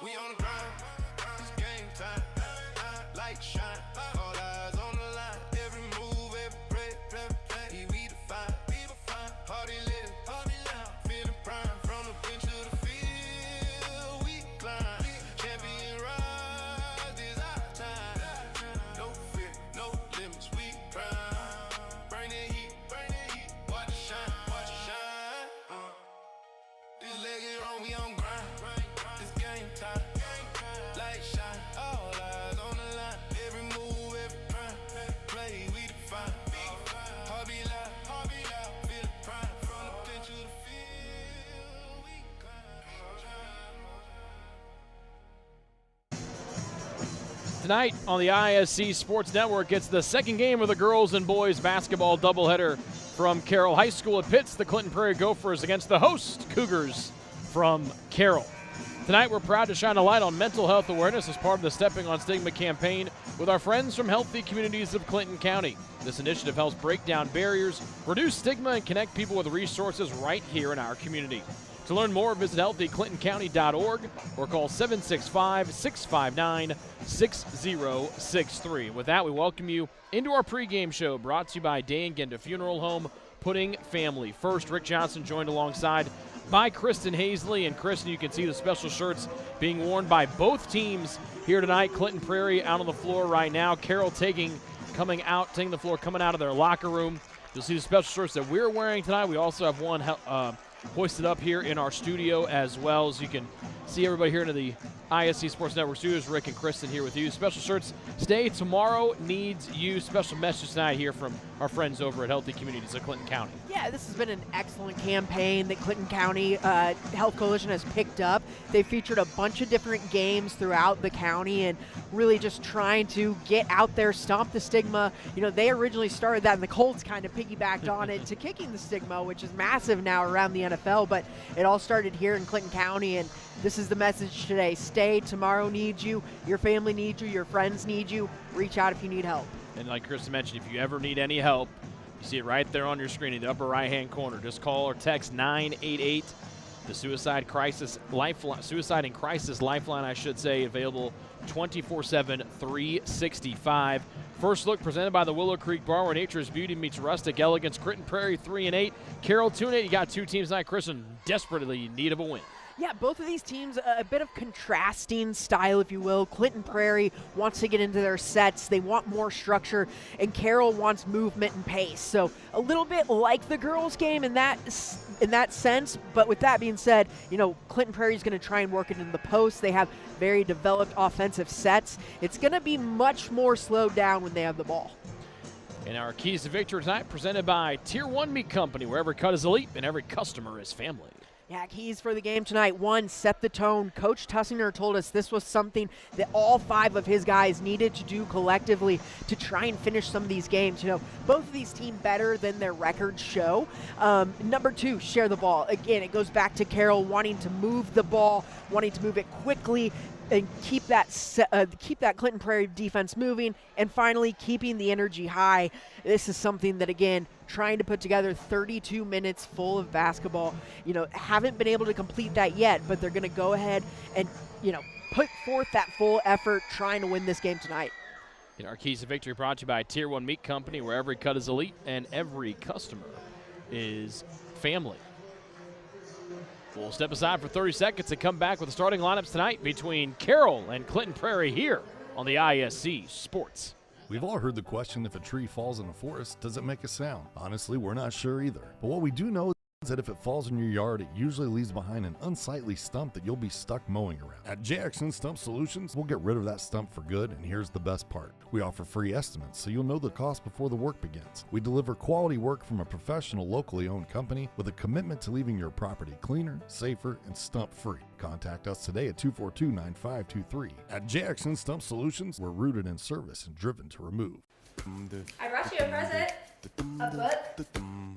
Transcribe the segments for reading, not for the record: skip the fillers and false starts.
We on the grind, it's game time. Light shine, all eyes on the line. Every move, every play, we define. Party lit, feeling prime. From the bench to the field, we climb. Champion rise, this our time. No fear, no limits, we prime. Bring the heat, watch it shine. This leg is on, we on grind. It's game time. Light shine, all eyes on the line. Every move, every play, we define. Heart be loud, feel the prime. From the bench to the field, we climb. Tonight on the ISC Sports Network, it's the second game of the girls and boys basketball doubleheader from Carroll High School. It pits the Clinton Prairie Gophers against the host Cougars from Carroll. Tonight, we're proud to shine a light on mental health awareness as part of the Stepping on Stigma campaign with our friends from Healthy Communities of Clinton County. This initiative helps break down barriers, reduce stigma, and connect people with resources right here in our community. To learn more, visit healthyclintoncounty.org or call 765-659-6063. With that, we welcome you into our pregame show brought to you by Day and Genda Funeral Home, putting family first. Rick Johnson joined alongside by Kristen Hazley. And Kristen, you can see the special shirts being worn by both teams here tonight. Clinton Prairie out on the floor right now. Carroll taking the floor, coming out of their locker room. You'll see the special shirts that we're wearing tonight. We also have one hoisted up here in our studio as well, as you can see everybody here into the ISC Sports Network studios. Rick and Kristen here with you. Special shirts stay. Tomorrow needs you. Special message tonight here from our friends over at Healthy Communities of Clinton County. Yeah, this has been an excellent campaign that Clinton County Health Coalition has picked up. They featured a bunch of different games throughout the county and really just trying to get out there, stomp the stigma. You know, they originally started that, and the Colts kind of piggybacked on it to kicking the stigma, which is massive now around the NFL, but it all started here in Clinton County, and this is the message today. Stay. Tomorrow needs you. Your family needs you. Your friends need you. Reach out if you need help. And like Kristen mentioned, if you ever need any help, you see it right there on your screen in the upper right-hand corner. Just call or text 988. The Suicide and Crisis Lifeline, I should say, available 24/7, 365. First look presented by the Willow Creek Bar, where nature's beauty meets rustic elegance. Clinton Prairie 3-8, Carroll 2-8. You got two teams tonight, Kristen, desperately in need of a win. Yeah, both of these teams, a bit of contrasting style, if you will. Clinton Prairie wants to get into their sets. They want more structure, and Carroll wants movement and pace. So a little bit like the girls' game in that sense. But with that being said, you know, Clinton Prairie is going to try and work it into the post. They have very developed offensive sets. It's going to be much more slowed down when they have the ball. And our keys to victory tonight presented by Tier 1 Meat Company, where every cut is elite and every customer is family. Yeah, keys for the game tonight. One, set the tone. Coach Tussinger told us this was something that all five of his guys needed to do collectively to try and finish some of these games. You know, both of these teams better than their records show. Number two, share the ball. Again, it goes back to Carroll wanting to move the ball, wanting to move it quickly, and keep that Clinton Prairie defense moving, and finally keeping the energy high. This is something that, again, trying to put together 32 minutes full of basketball. You know, haven't been able to complete that yet, but they're going to go ahead and, you know, put forth that full effort trying to win this game tonight. And our keys to victory brought to you by Tier 1 Meat Company, where every cut is elite and every customer is family. We'll step aside for 30 seconds and come back with the starting lineups tonight between Carroll and Clinton Prairie here on the ISC Sports. We've all heard the question, if a tree falls in a forest, does it make a sound? Honestly, we're not sure either. But what we do know is that if it falls in your yard, it usually leaves behind an unsightly stump that you'll be stuck mowing around. At JXN Stump Solutions, we'll get rid of that stump for good, and here's the best part. We offer free estimates, so you'll know the cost before the work begins. We deliver quality work from a professional, locally owned company with a commitment to leaving your property cleaner, safer, and stump-free. Contact us today at 242-9523. At JXN Stump Solutions, we're rooted in service and driven to remove. I brought you a present.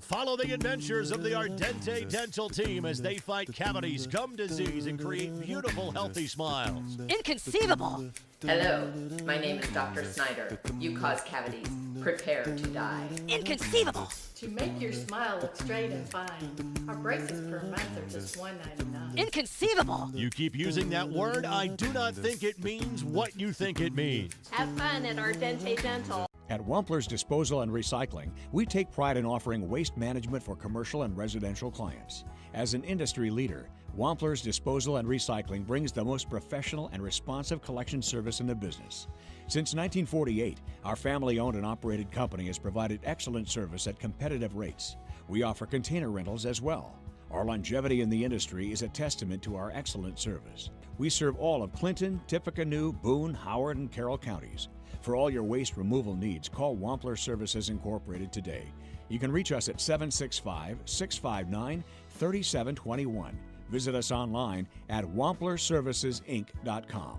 Follow the adventures of the Ardente Dental team as they fight cavities, gum disease, and create beautiful, healthy smiles. Inconceivable! Hello, my name is Dr. Snyder. You cause cavities. Prepare to die. Inconceivable! To make your smile look straight and fine, our braces per month are just $1.99. Inconceivable! You keep using that word, I do not think it means what you think it means. Have fun at Ardente Dental. At Wampler's Disposal and Recycling, we take pride in offering waste management for commercial and residential clients. As an industry leader, Wampler's Disposal and Recycling brings the most professional and responsive collection service in the business. Since 1948, our family-owned and operated company has provided excellent service at competitive rates. We offer container rentals as well. Our longevity in the industry is a testament to our excellent service. We serve all of Clinton, Tippecanoe, Boone, Howard, and Carroll counties. For all your waste removal needs, call Wampler Services Incorporated today. You can reach us at 765-659-3721. Visit us online at wamplerservicesinc.com.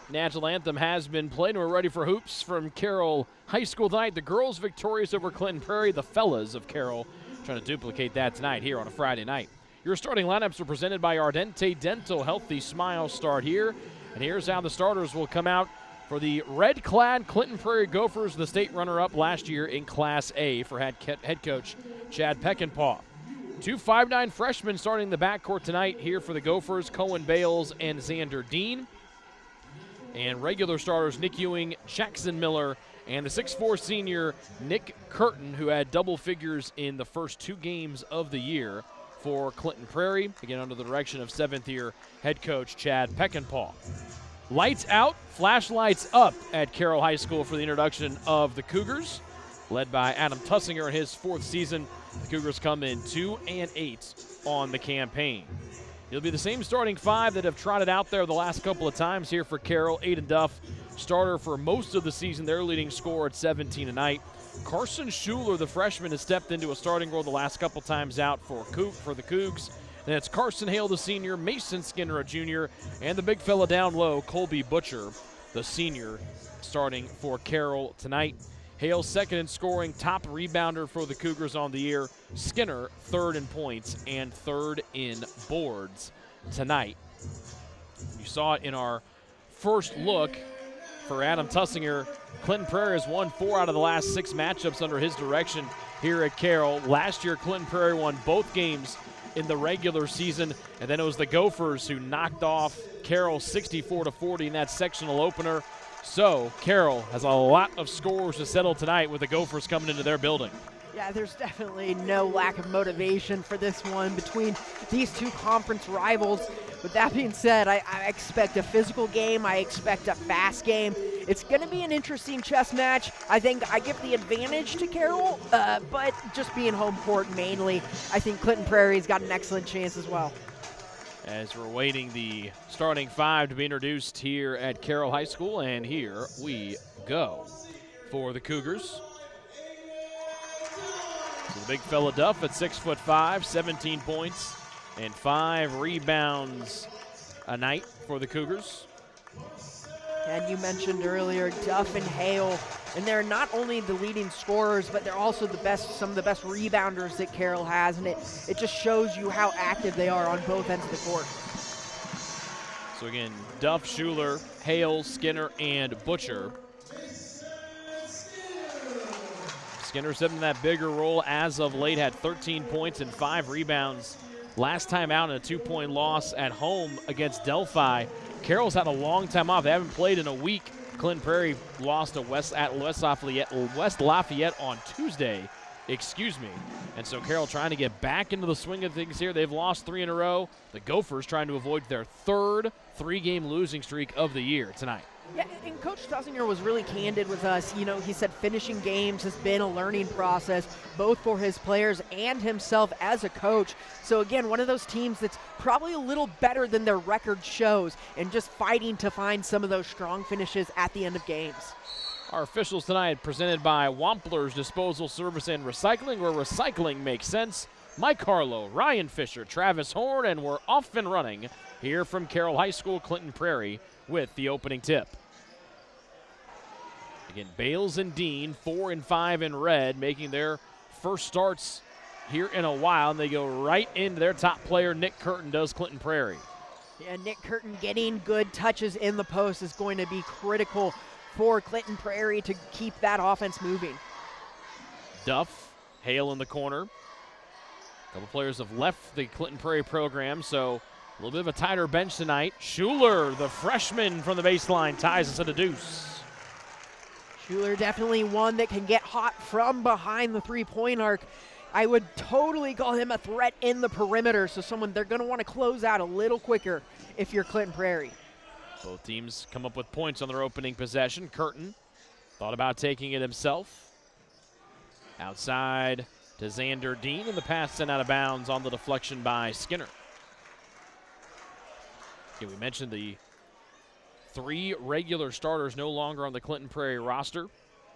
National Anthem has been played, and we're ready for hoops from Carroll High School tonight. The girls victorious over Clinton Prairie. The fellas of Carroll trying to duplicate that tonight here on a Friday night. Your starting lineups are presented by Ardente Dental. Healthy smiles start here. And here's how the starters will come out for the red-clad Clinton Prairie Gophers, the state runner-up last year in Class A for head coach Chad Peckinpah. 2 5'9" freshmen starting the backcourt tonight here for the Gophers, Cohen Bales and Xander Dean. And regular starters Nick Ewing, Jackson Miller, and the 6'4" senior Nick Curtin, who had double figures in the first 2 games of the year for Clinton Prairie, again under the direction of 7th-year head coach Chad Peckinpah. Lights out, flashlights up at Carroll High School for the introduction of the Cougars. Led by Adam Tussinger in his 4th season, the Cougars come in 2-8 on the campaign. It'll be the same starting 5 that have trotted out there the last couple of times here for Carroll. Aiden Duff, starter for most of the season, their leading scorer at 17 tonight. Carson Schuler, the freshman, has stepped into a starting role the last couple times out for the Cougs. And it's Carson Hale, the senior, Mason Skinner, a junior, and the big fella down low, Colby Butcher, the senior, starting for Carroll tonight. Hale second in scoring, top rebounder for the Cougars on the year. Skinner third in points and third in boards tonight. You saw it in our first look for Adam Tussinger. Clinton Prairie has won 4 out of the last 6 matchups under his direction here at Carroll. Last year, Clinton Prairie won both games in the regular season, and then it was the Gophers who knocked off Carroll 64-40 in that sectional opener. So Carroll has a lot of scores to settle tonight with the Gophers coming into their building. Yeah, there's definitely no lack of motivation for this one between these 2 conference rivals. With that being said, I expect a physical game. I expect a fast game. It's going to be an interesting chess match. I think I give the advantage to Carroll, but just being home court mainly, I think Clinton Prairie's got an excellent chance as well. As we're waiting the starting 5 to be introduced here at Carroll High School, and here we go for the Cougars. So the big fella Duff at 6'5", 17 points and 5 rebounds a night for the Cougars. And you mentioned earlier Duff and Hale, and they're not only the leading scorers, but they're also some of the best rebounders that Carroll has, and it just shows you how active they are on both ends of the court. So again, Duff, Schuler, Hale, Skinner, and Butcher. Skinner stepped in that bigger role as of late, had 13 points and 5 rebounds. Last time out in a 2-point loss at home against Delphi. Carroll's had a long time off. They haven't played in a week. Clinton Prairie lost to West Lafayette on Tuesday. And so Carroll trying to get back into the swing of things here. They've lost 3 in a row. The Gophers trying to avoid their 3rd 3-game losing streak of the year tonight. Yeah, and Coach Tussinger was really candid with us. You know, he said finishing games has been a learning process, both for his players and himself as a coach. So again, one of those teams that's probably a little better than their record shows, and just fighting to find some of those strong finishes at the end of games. Our officials tonight presented by Wampler's Disposal Service and Recycling, where recycling makes sense. Mike Harlow, Ryan Fisher, Travis Horn, and we're off and running here from Carroll High School, Clinton Prairie, with the opening tip. Again, Bales and Dean, 4 and 5 in red, making their first starts here in a while, and they go right into their top player, Nick Curtin, does Clinton Prairie. Yeah, Nick Curtin getting good touches in the post is going to be critical for Clinton Prairie to keep that offense moving. Duff, Hale in the corner. A couple players have left the Clinton Prairie program, so a little bit of a tighter bench tonight. Schuler, the freshman from the baseline, ties us at a deuce. Schuler definitely one that can get hot from behind the three-point arc. I would totally call him a threat in the perimeter, so someone they're going to want to close out a little quicker if you're Clinton Prairie. Both teams come up with points on their opening possession. Curtin thought about taking it himself. Outside to Xander Dean, and the pass sent out of bounds on the deflection by Skinner. Okay, we mentioned the 3 regular starters no longer on the Clinton Prairie roster.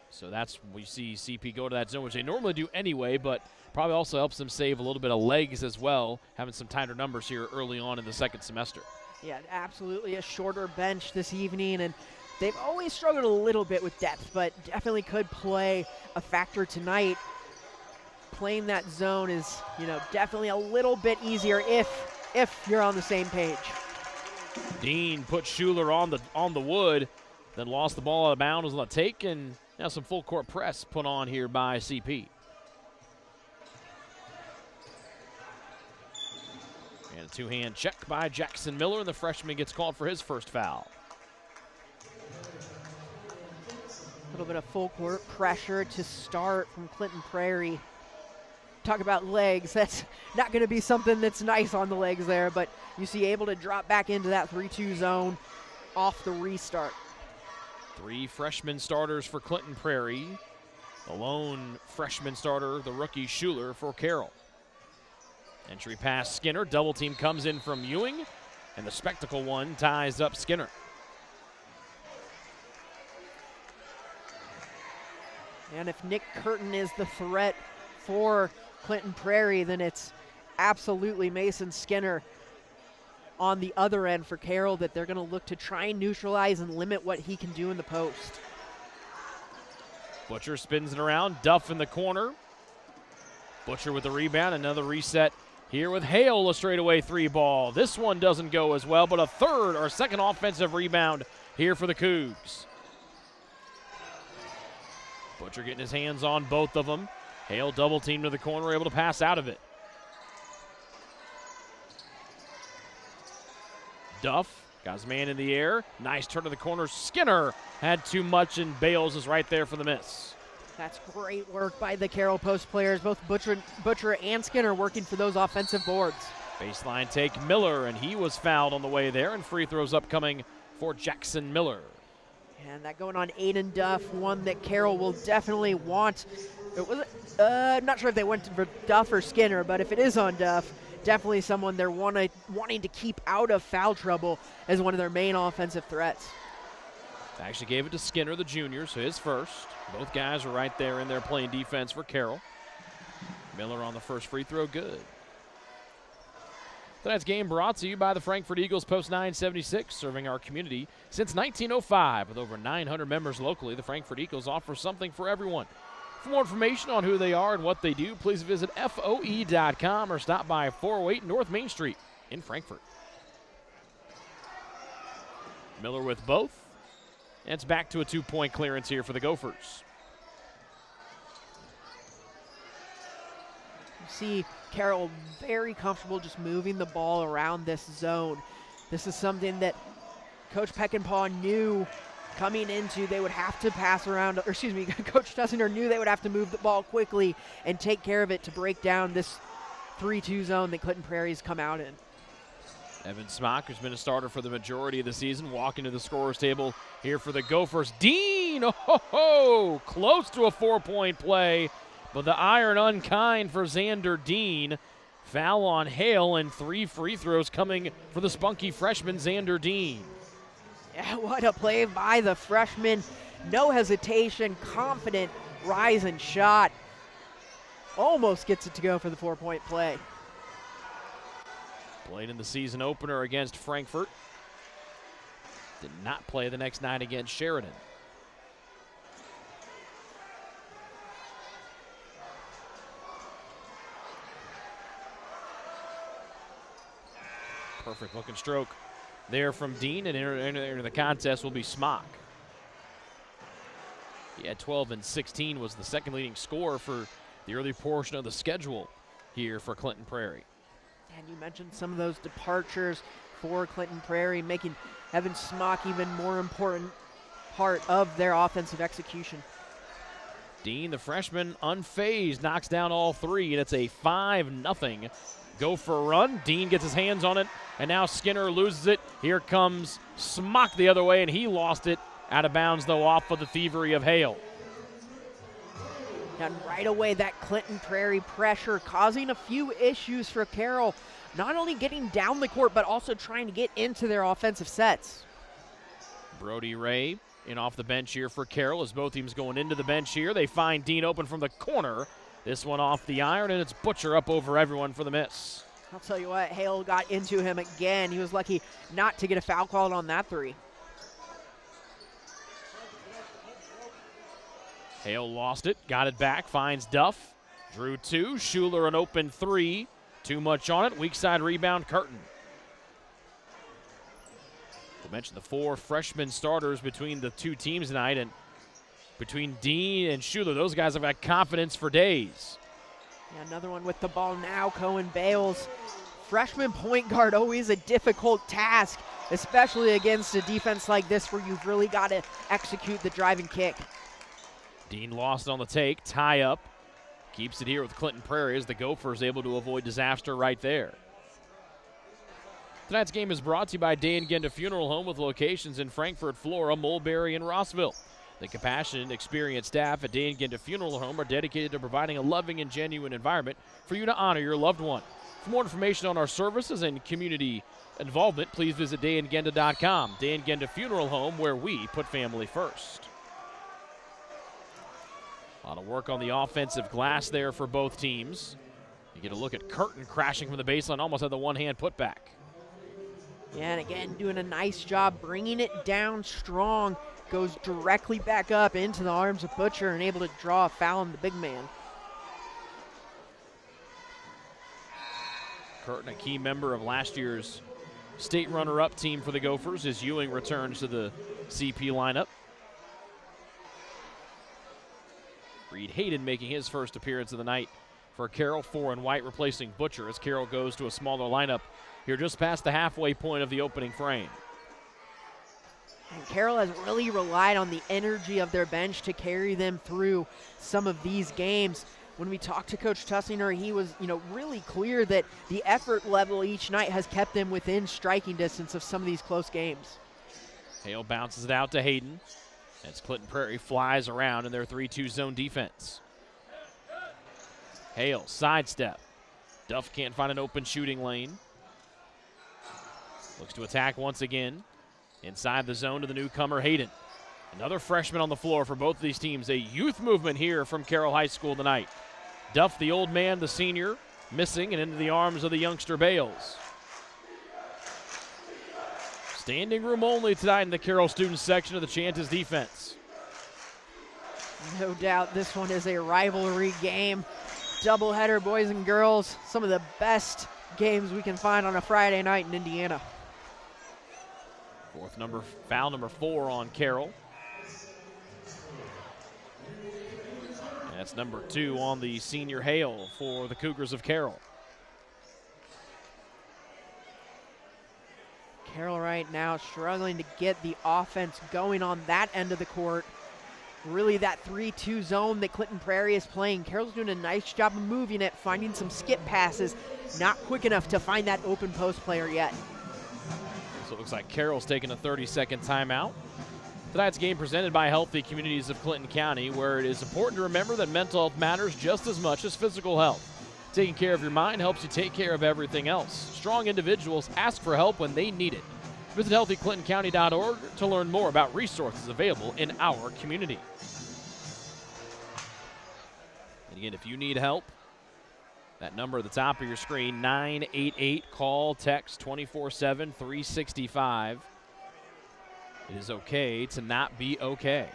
So that's we see CP go to that zone, which they normally do anyway, but probably also helps them save a little bit of legs as well, having some tighter numbers here early on in the second semester. Yeah, absolutely a shorter bench this evening, and they've always struggled a little bit with depth, but definitely could play a factor tonight. Playing that zone is, definitely a little bit easier if you're on the same page. Dean put Schuler on the wood, then lost the ball out of bounds on the take, and now some full court press put on here by CP. And a two-hand check by Jackson Miller, and the freshman gets called for his first foul. A little bit of full court pressure to start from Clinton Prairie. Talk about legs, that's not going to be something that's nice on the legs there, but you see able to drop back into that 3-2 zone off the restart. 3 freshman starters for Clinton Prairie. The lone freshman starter, the rookie Schuler for Carroll. Entry pass Skinner, double team comes in from Ewing, and the spectacle one ties up Skinner. And if Nick Curtin is the threat for Clinton Prairie, then it's absolutely Mason Skinner on the other end for Carroll that they're going to look to try and neutralize and limit what he can do in the post. Butcher spins it around, Duff in the corner. Butcher with the rebound, another reset here with Hale, a straightaway 3 ball. This one doesn't go as well, but a second offensive rebound here for the Cougs. Butcher getting his hands on both of them. Hale double team to the corner, able to pass out of it. Duff got his man in the air. Nice turn to the corner. Skinner had too much, and Bales is right there for the miss. That's great work by the Carroll post players. Both Butcher and Skinner working for those offensive boards. Baseline take Miller, and he was fouled on the way there, and free throws upcoming for Jackson Miller. And that going on Aiden Duff, one that Carroll will definitely want. I'm not sure if they went for Duff or Skinner, but if it is on Duff, definitely someone they're wanting to keep out of foul trouble as one of their main offensive threats. They actually gave it to Skinner, the junior, so his first. Both guys are right there in there playing defense for Carroll. Miller on the first free throw, good. Tonight's game brought to you by the Frankfort Eagles Post 976, serving our community since 1905. With over 900 members locally, the Frankfort Eagles offer something for everyone. For more information on who they are and what they do, please visit FOE.com or stop by 408 North Main Street in Frankfort. Miller with both. And it's back to a 2-point clearance here for the Gophers. You see Carroll very comfortable just moving the ball around this zone. This is something that Coach Peckinpah knew coming into they would have to pass around, or excuse me, Coach Tussinger knew they would have to move the ball quickly and take care of it to break down this 3-2 zone that Clinton Prairie's come out in. Evan Smock, who's been a starter for the majority of the season, walking to the scorer's table here for the Gophers. Dean, close to a 4-point play, but the iron unkind for Xander Dean. Foul on Hale, and 3 free throws coming for the spunky freshman Xander Dean. Yeah, what a play by the freshman. No hesitation, confident rise and shot. Almost gets it to go for the 4-point play. Played in the season opener against Frankfort. Did not play the next night against Sheridan. Perfect looking stroke there from Dean, and into the contest will be Smock. He had 12 and 16, was the second leading scorer for the early portion of the schedule here for Clinton Prairie. And you mentioned some of those departures for Clinton Prairie, making Evan Smock even more important part of their offensive execution. Dean, the freshman, unfazed, knocks down all three, and it's a 5-0 Gopher run. Dean gets his hands on it, and now Skinner loses it. Here comes Smock the other way, and he lost it. Out of bounds, though, off of the thievery of Hale. And right away, that Clinton Prairie pressure causing a few issues for Carroll, not only getting down the court, but also trying to get into their offensive sets. Brody Ray in off the bench here for Carroll as both teams going into the bench here. They find Dean open from the corner. This one off the iron, and it's Butcher up over everyone for the miss. I'll tell you what, Hale got into him again. He was lucky not to get a foul called on that three. Hale lost it, got it back, finds Duff. Drew two, Schuler an open three. Too much on it, weak side rebound, Curtin. We mentioned the four freshman starters between the two teams tonight, and between Dean and Schuler, those guys have got confidence for days. Yeah, another one with the ball now, Cohen Bales. Freshman point guard, always a difficult task, especially against a defense like this where you've really got to execute the drive and kick. Dean lost it on the take, tie up. Keeps it here with Clinton Prairie as the Gophers able to avoid disaster right there. Tonight's game is brought to you by Day and Genda Funeral Home with locations in Frankfort, Flora, Mulberry, and Rossville. The compassionate and experienced staff at Day and Genda Funeral Home are dedicated to providing a loving and genuine environment for you to honor your loved one. For more information on our services and community involvement, please visit dayandgenda.com. Day and Genda Funeral Home, where we put family first. A lot of work on the offensive glass there for both teams. You get a look at Curtin crashing from the baseline, almost had the one-hand putback. Yeah, and again, doing a nice job bringing it down strong. Goes directly back up into the arms of Butcher and able to draw a foul on the big man. Curtin, a key member of last year's state runner-up team for the Gophers, as Ewing returns to the CP lineup. Reed Hayden making his first appearance of the night for Carroll. 4 in white replacing Butcher as Carroll goes to a smaller lineup here just past the halfway point of the opening frame. And Carroll has really relied on the energy of their bench to carry them through some of these games. When we talked to Coach Tussinger, he was, really clear that the effort level each night has kept them within striking distance of some of these close games. Hale bounces it out to Hayden as Clinton Prairie flies around in their 3-2 zone defense. Hale, sidestep. Duff can't find an open shooting lane. Looks to attack once again. Inside the zone to the newcomer, Hayden. Another freshman on the floor for both of these teams. A youth movement here from Carroll High School tonight. Duff, the old man, the senior, missing and into the arms of the youngster Bales. Standing room only tonight in the Carroll student section of the Chantas defense. No doubt this one is a rivalry game. Doubleheader, boys and girls. Some of the best games we can find on a Friday night in Indiana. Foul number 4 on Carroll. And that's number 2 on the senior Hale for the Cougars of Carroll. Carroll right now struggling to get the offense going on that end of the court. Really that 3-2 zone that Clinton Prairie is playing. Carroll's doing a nice job of moving it, finding some skip passes. Not quick enough to find that open post player yet. So it looks like Carroll's taking a 30-second timeout. Tonight's game presented by Healthy Communities of Clinton County, where it is important to remember that mental health matters just as much as physical health. Taking care of your mind helps you take care of everything else. Strong individuals ask for help when they need it. Visit healthyclintoncounty.org to learn more about resources available in our community. And again, if you need help, that number at the top of your screen, 988, call, text 24/7, 365. It is okay to not be okay.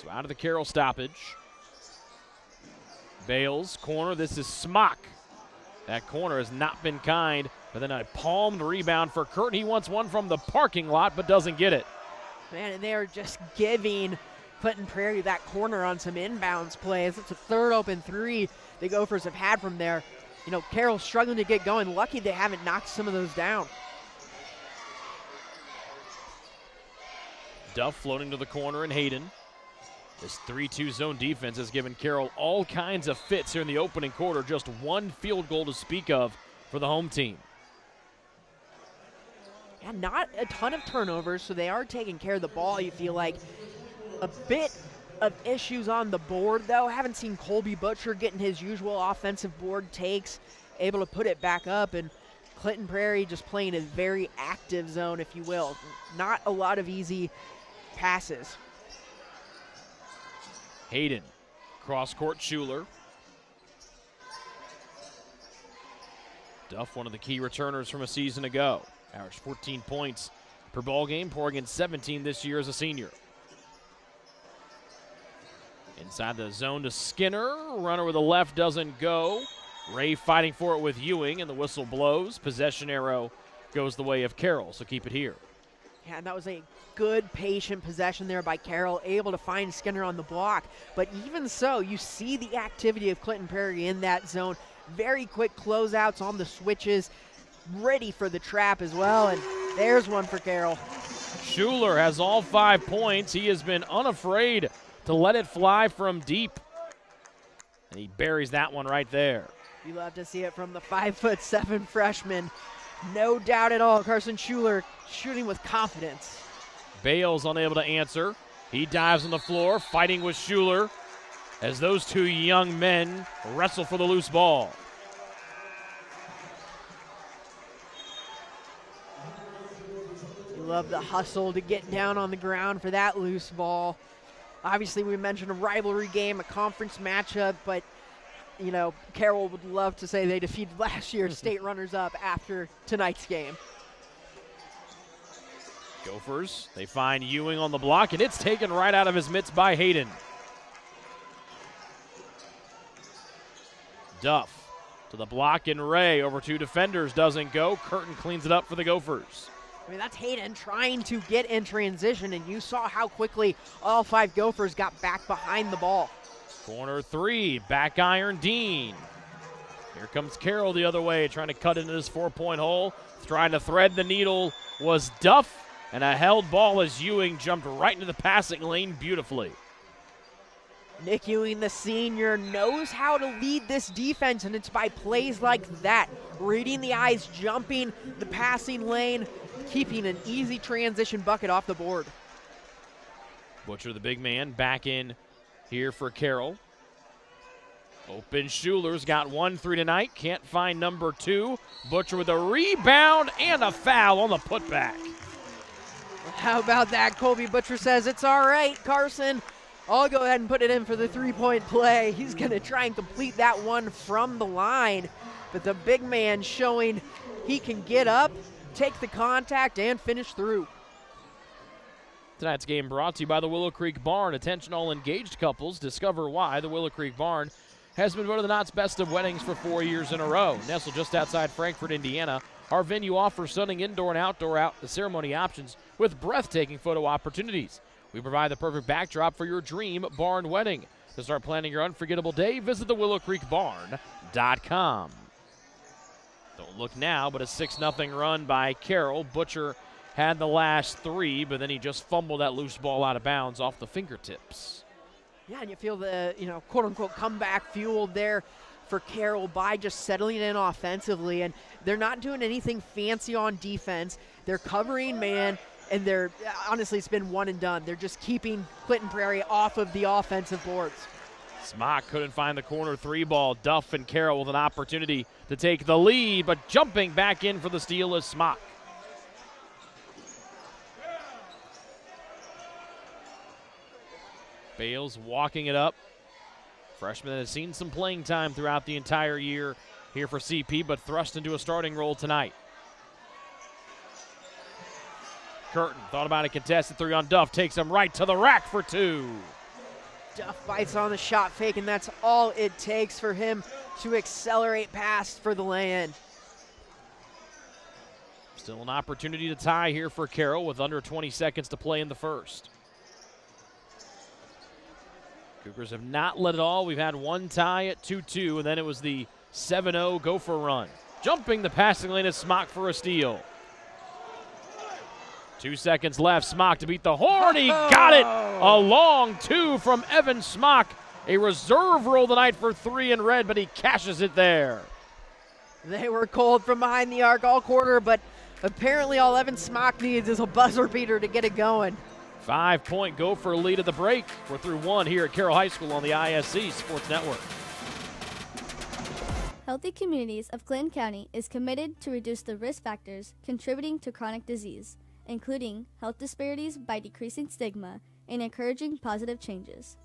So out of the Carroll stoppage, Bales, corner, this is Smock. That corner has not been kind, but then a palmed rebound for Curtin. He wants one from the parking lot, but doesn't get it. Man, and they're just giving Clinton Prairie that corner on some inbounds plays. It's a third open three the Gophers have had from there. You know, Carroll's struggling to get going. Lucky they haven't knocked some of those down. Duff floating to the corner, and Hayden. This 3-2 zone defense has given Carroll all kinds of fits here in the opening quarter. Just one field goal to speak of for the home team. And not a ton of turnovers, so they are taking care of the ball, you feel like. A bit of issues on the board, though. Haven't seen Colby Butcher getting his usual offensive board takes, able to put it back up, and Clinton Prairie just playing a very active zone, if you will. Not a lot of easy passes. Hayden, cross-court Schuler. Duff, one of the key returners from a season ago. Averaged 14 points per ball game, pouring in 17 this year as a senior. Inside the zone to Skinner. Runner with the left doesn't go. Ray fighting for it with Ewing, and the whistle blows. Possession arrow goes the way of Carroll, so keep it here. Yeah, and that was a good, patient possession there by Carroll, able to find Skinner on the block. But even so, you see the activity of Clinton Prairie in that zone. Very quick closeouts on the switches, ready for the trap as well, and there's one for Carroll. Schuler has all 5 points. He has been unafraid to let it fly from deep, and he buries that one right there. You love to see it from the 5'7" freshman. No doubt at all, Carson Schuler shooting with confidence. Bales unable to answer. He dives on the floor, fighting with Schuler as those two young men wrestle for the loose ball. You love the hustle to get down on the ground for that loose ball. Obviously, we mentioned a rivalry game, a conference matchup, but you know, Carroll would love to say they defeated last year's state runners-up after tonight's game. Gophers, they find Ewing on the block, and it's taken right out of his mitts by Hayden. Duff to the block, and Ray over 2 defenders, doesn't go. Curtin cleans it up for the Gophers. I mean, that's Hayden trying to get in transition, and you saw how quickly all 5 Gophers got back behind the ball. Corner 3, back iron Dean. Here comes Carroll the other way, trying to cut into this 4-point hole. Trying to thread the needle was Duff, and a held ball as Ewing jumped right into the passing lane beautifully. Nick Ewing, the senior, knows how to lead this defense, and it's by plays like that. Reading the eyes, jumping the passing lane, keeping an easy transition bucket off the board. Butcher, the big man, back in here for Carroll. Open Schuler's got 1-3 tonight. Can't find number 2. Butcher with a rebound and a foul on the putback. How about that? Colby Butcher says, it's all right, Carson. I'll go ahead and put it in for the 3-point play. He's going to try and complete that one from the line. But the big man showing he can get up, take the contact, and finish through. Tonight's game brought to you by the Willow Creek Barn. Attention all engaged couples. Discover why the Willow Creek Barn has been voted the Knott's Best of Weddings for 4 years in a row. Nestled just outside Frankfort, Indiana, our venue offers stunning indoor and outdoor ceremony options with breathtaking photo opportunities. We provide the perfect backdrop for your dream barn wedding. To start planning your unforgettable day, visit thewillowcreekbarn.com. Don't look now, but a 6-0 run by Carroll. Butcher had the last 3, but then he just fumbled that loose ball out of bounds off the fingertips. Yeah, and you feel the, quote-unquote comeback fueled there for Carroll by just settling in offensively, and they're not doing anything fancy on defense. They're covering man, and they're, honestly, it's been one and done. They're just keeping Clinton Prairie off of the offensive boards. Smock couldn't find the corner 3 ball. Duff and Carroll with an opportunity to take the lead, but jumping back in for the steal is Smock. Bales walking it up. Freshman that has seen some playing time throughout the entire year here for CP, but thrust into a starting role tonight. Curtin thought about a contested 3 on Duff, takes him right to the rack for 2. Duff bites on the shot fake, and that's all it takes for him to accelerate past for the lay-in. Still an opportunity to tie here for Carroll with under 20 seconds to play in the first. Cougars have not let it all. We've had one tie at 2-2, and then it was the 7-0 Gopher run. Jumping the passing lane is Smock for a steal. 2 seconds left. Smock to beat the horn. He got it. A long two from Evan Smock. A reserve roll tonight for 3 in red, but he cashes it there. They were cold from behind the arc all quarter, but apparently all Evan Smock needs is a buzzer beater to get it going. 5-point Gopher lead at the break. We're through one here at Carroll High School on the ISC Sports Network. Healthy Communities of Clinton County is committed to reduce the risk factors contributing to chronic disease, including health disparities by decreasing stigma and encouraging positive changes.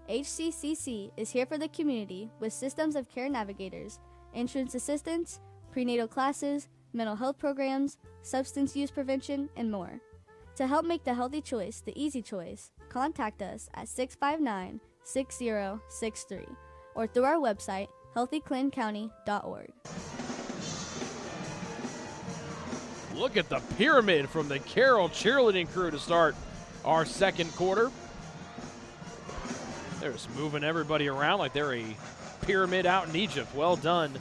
HCCC is here for the community with systems of care navigators, insurance assistance, prenatal classes, mental health programs, substance use prevention, and more. To help make the healthy choice the easy choice, contact us at 659-6063 or through our website, healthyclintoncounty.org. Look at the pyramid from the Carroll cheerleading crew to start our second quarter. They're just moving everybody around like they're a pyramid out in Egypt. Well done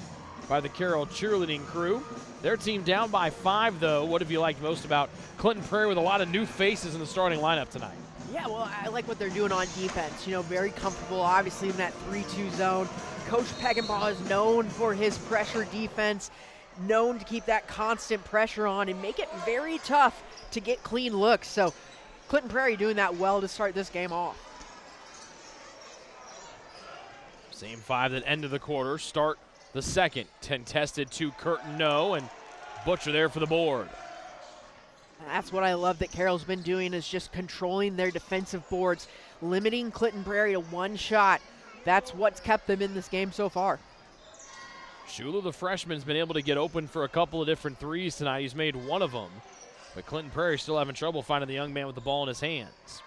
by the Carroll cheerleading crew. Their team down by 5, though. What have you liked most about Clinton Prairie with a lot of new faces in the starting lineup tonight? Yeah, well, I like what they're doing on defense. You know, very comfortable, obviously, in that 3-2 zone. Coach Peckinpah is known for his pressure defense, known to keep that constant pressure on and make it very tough to get clean looks. So Clinton Prairie doing that well to start this game off. Same 5 that ended the quarter. Start the second. Contested to Curtin No, and Butcher there for the board. That's what I love that Carroll's been doing, is just controlling their defensive boards, limiting Clinton Prairie to one shot. That's what's kept them in this game so far. Schuler, the freshman, has been able to get open for a couple of different threes tonight. He's made one of them, but Clinton Prairie still having trouble finding the young man with the ball in his hands.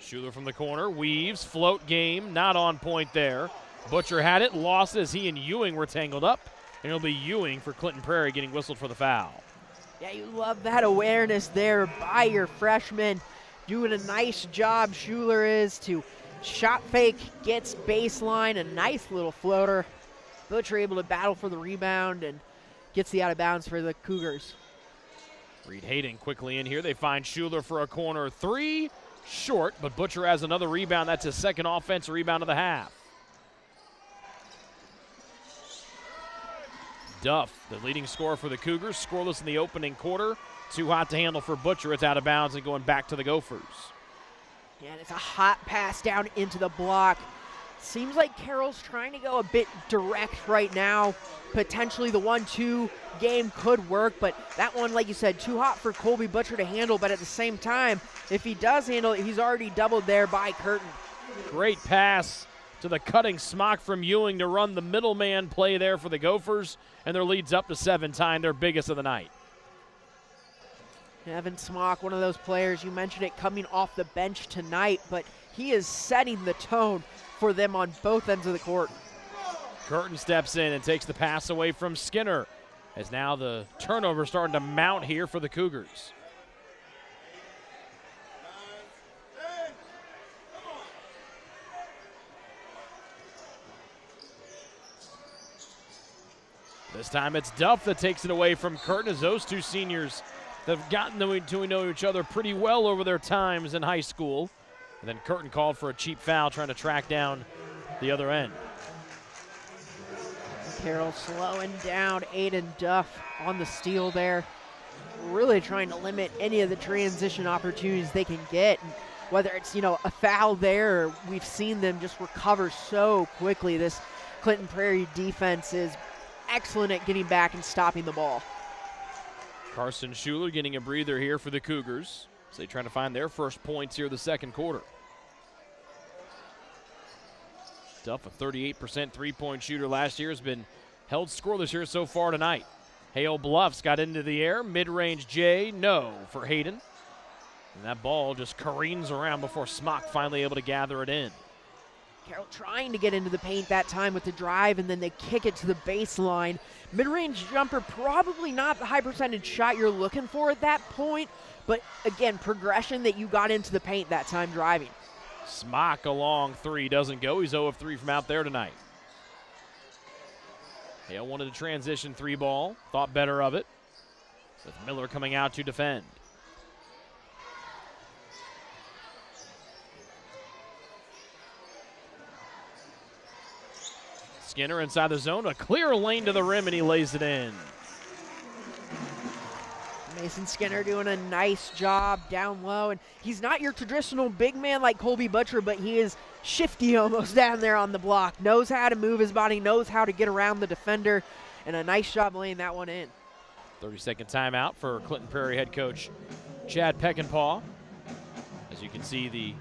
Schuler from the corner, weaves, float game, not on point there. Butcher had it, lost it as he and Ewing were tangled up, and it'll be Ewing for Clinton Prairie getting whistled for the foul. Yeah, you love that awareness there by your freshman. Doing a nice job, Schuler is, to shot fake, gets baseline, a nice little floater. Butcher able to battle for the rebound and gets the out of bounds for the Cougars. Reed Hayden quickly in here. They find Schuler for a corner 3. Short, but Butcher has another rebound. That's his second offensive rebound of the half. Duff, the leading scorer for the Cougars, scoreless in the opening quarter. Too hot to handle for Butcher. It's out of bounds and going back to the Gophers. Yeah, and it's a hot pass down into the block. Seems like Carroll's trying to go a bit direct right now. Potentially the 1-2 game could work, but that one, like you said, too hot for Colby Butcher to handle. But at the same time, if he does handle it, he's already doubled there by Curtin. Great pass to the cutting Smock from Ewing to run the middleman play there for the Gophers, and their lead's up to 7, tying their biggest of the night. Evan Smock, one of those players, you mentioned it, coming off the bench tonight, but he is setting the tone for them on both ends of the court. Curtin steps in and takes the pass away from Skinner, as now the turnover starting to mount here for the Cougars. This time it's Duff that takes it away from Curtin, as those two seniors that have gotten to know each other pretty well over their times in high school. And then Curtin called for a cheap foul, trying to track down the other end. Carroll slowing down Aiden Duff on the steal there. Really trying to limit any of the transition opportunities they can get. And whether it's, you know, a foul there, or we've seen them just recover so quickly. This Clinton Prairie defense is excellent at getting back and stopping the ball. Carson Schuler getting a breather here for the Cougars as they try to find their first points here the second quarter. Duff, a 38% three-point shooter last year, has been held scoreless here so far tonight. Hale Bluffs got into the air. Mid-range J, no for Hayden. And that ball just careens around before Smock finally able to gather it in. Carroll trying to get into the paint that time with the drive, and then they kick it to the baseline. Mid-range jumper, probably not the high percentage shot you're looking for at that point, but again, progression that you got into the paint that time driving. Smock a long three, doesn't go. He's 0 of 3 from out there tonight. Hale wanted a transition three ball, thought better of it, with Miller coming out to defend. Skinner inside the zone, a clear lane to the rim, and he lays it in. Mason Skinner doing a nice job down low, and he's not your traditional big man like Colby Butcher, but he is shifty almost down there on the block. Knows how to move his body, knows how to get around the defender, and a nice job laying that one in. 30-second timeout for Clinton Prairie head coach Chad Peckinpah. As you can see, the